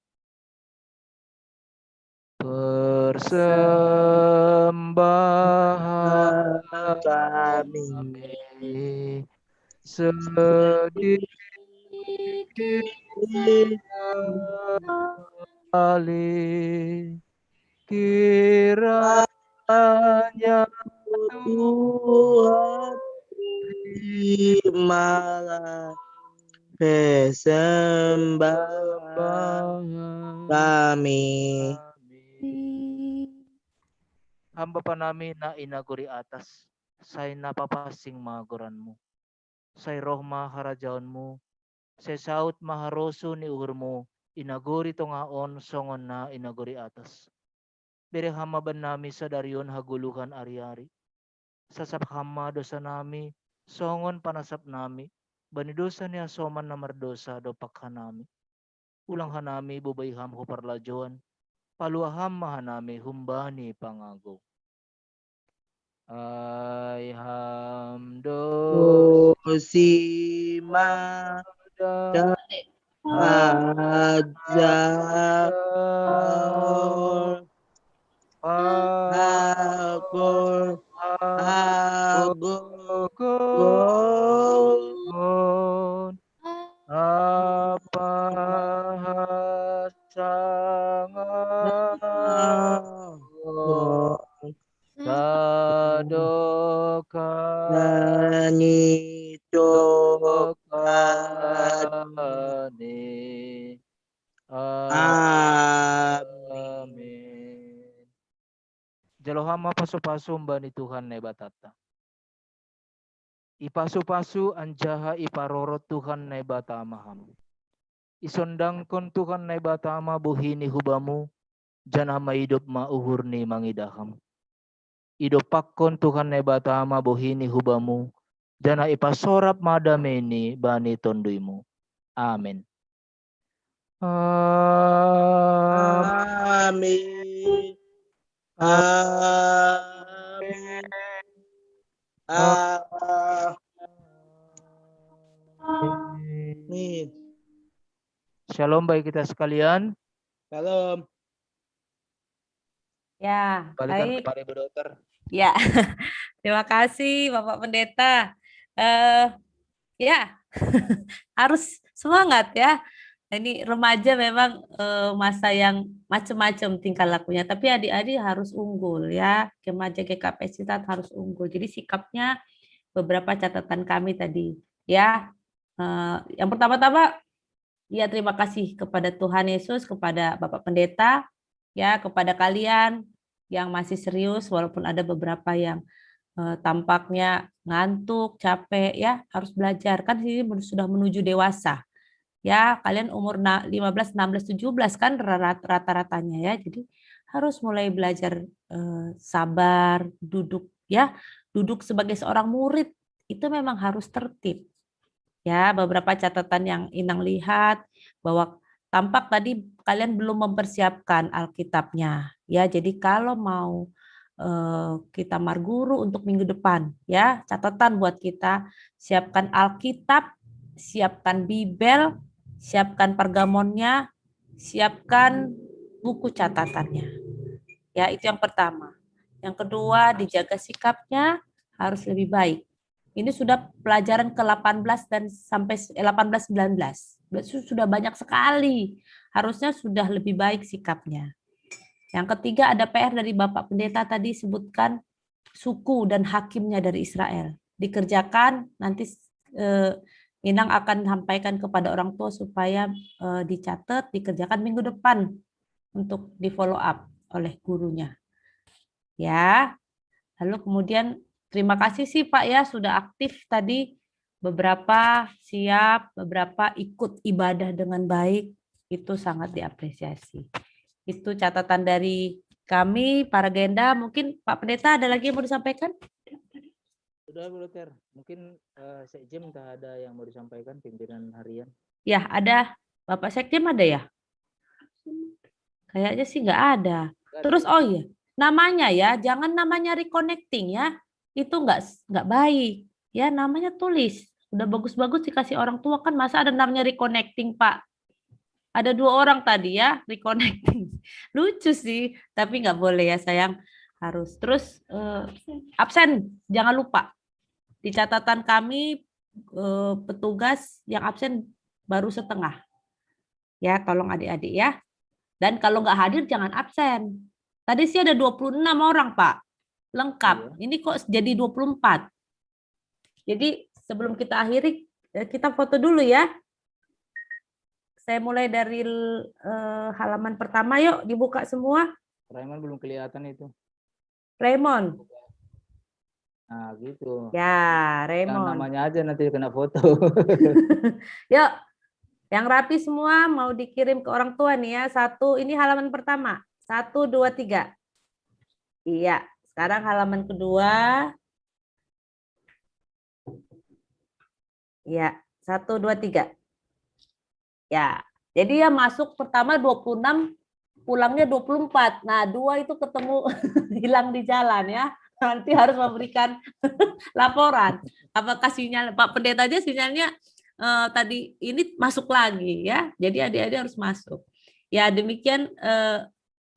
S2: Persembahan kami sedikit kali kiranya
S5: Tuhan terimalah persembahan kami.
S2: Hamba panami na inaguri atas, say napapasing magoranmu. Say roh maharajaonmu, say saut maharoso ni uhurmu, inaguri tongaon songon na inaguri atas. Bere hama ban nami sa darion haguluhan ari-ari. Sasap hama dosa nami, songon panasap nami, banidosa niya soman na mardosa dopak hanami. Ulang hanami bubayham huparlajon, paluaham mahanami humbani pangago. Ay hamdo
S5: Sima Hajar Agor
S2: apa sangat sadoka
S5: Nani
S2: dokani. Amin. Jalohama pasu-pasu mbani Tuhan nebatata. Ipasu-pasu anjaha iparorot Tuhan nebata maham. Isondangkon Tuhan nebata ma buhini hubamu, janama hidup ma uhurni mangidaham. Idopakon Tuhan nebata ma buhini hubamu, jana ipasorap madameni bani tonduimu. Amin.
S5: Amin. Amin. Amin.
S2: Shalom bagi kita sekalian.
S5: Shalom.
S3: Ya,
S2: Balikan
S3: baik.
S2: kepada Ibu Dokter.
S3: Ya, terima kasih Bapak Pendeta. Ya, harus semangat ya. Ini remaja memang masa yang macam-macam tingkah lakunya, tapi adik-adik harus unggul ya. Remaja GKP Citat harus unggul. Jadi sikapnya beberapa catatan kami tadi ya. Yang pertama-tama ya terima kasih kepada Tuhan Yesus, kepada Bapak Pendeta ya kepada kalian yang masih serius, walaupun ada beberapa yang tampaknya ngantuk, capek, ya harus belajar. Kan ini sudah menuju dewasa. Ya, kalian umur 15, 16, 17 kan rata-ratanya ya. Jadi harus mulai belajar sabar, duduk ya. Duduk sebagai seorang murid itu memang harus tertib. Ya, beberapa catatan yang Inang lihat bahwa tampak tadi kalian belum mempersiapkan Alkitabnya. Ya, jadi kalau mau kita marguru untuk minggu depan, ya catatan buat kita, siapkan Alkitab, siapkan Bibel, siapkan pergamonnya, siapkan buku catatannya. Ya, itu yang pertama. Yang kedua, dijaga sikapnya harus lebih baik. Ini sudah pelajaran ke-18 dan sampai 18-19. Sudah banyak sekali. Harusnya sudah lebih baik sikapnya. Yang ketiga, ada PR dari Bapak Pendeta tadi sebutkan suku dan hakimnya dari Israel. Dikerjakan, nanti Inang akan sampaikan kepada orang tua supaya dicatat, dikerjakan minggu depan untuk di follow up oleh gurunya. Ya, lalu kemudian terima kasih sih Pak ya sudah aktif tadi, beberapa siap, beberapa ikut ibadah dengan baik, itu sangat diapresiasi. Itu catatan dari kami, para Genda. Mungkin Pak Pendeta ada lagi yang mau disampaikan?
S2: Sudah, Bu Dokter. Mungkin Sekjem entah ada yang mau disampaikan pimpinan harian.
S3: Ya, ada. Bapak Sekjem ada ya? Kayaknya sih nggak ada. Terus, oh iya, namanya ya, jangan namanya reconnecting ya. Itu nggak baik. Ya, namanya tulis. Udah bagus-bagus dikasih orang tua kan, masa ada namanya reconnecting, Pak? Ada 2 orang tadi ya, reconnecting. Lucu sih, tapi nggak boleh ya sayang. Harus. Terus absen, jangan lupa. Di catatan kami, petugas yang absen baru setengah. Ya, tolong adik-adik ya. Dan kalau nggak hadir, jangan absen. Tadi sih ada 26 orang, Pak. Lengkap. Ini kok jadi 24. Jadi sebelum kita akhiri, kita foto dulu ya. Saya mulai dari halaman pertama, yuk dibuka semua.
S2: Raymond belum kelihatan itu.
S3: Raymond.
S2: Nah, gitu.
S3: Ya,
S2: Yang
S3: Raymond.
S2: namanya aja nanti kena foto.
S3: Yuk, yang rapi semua mau dikirim ke orang tua nih ya. 1, ini halaman pertama. 1, 2, 3. Iya, sekarang halaman kedua. Iya, 1, 2, 3. Ya, jadi ya masuk pertama 26, pulangnya 24. Nah, 2 itu ketemu hilang di jalan ya. Nanti harus memberikan laporan. Apakah sinyal Pak Pendeta aja sinyalnya tadi ini masuk lagi ya. Jadi adik-adik harus masuk. Ya, demikian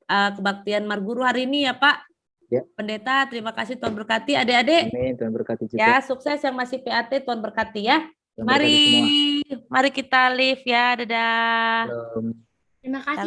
S3: kebaktian Marguru hari ini ya Pak.
S2: Ya.
S3: Pendeta, terima kasih, Tuhan berkati adik-adik.
S2: Amin, Tuhan berkati juga.
S3: Ya, sukses yang masih PAT, Tuhan berkati ya.
S2: Tuhan berkati semua.
S3: Mari kita live ya, dadah.
S2: Shalom.
S11: Terima kasih.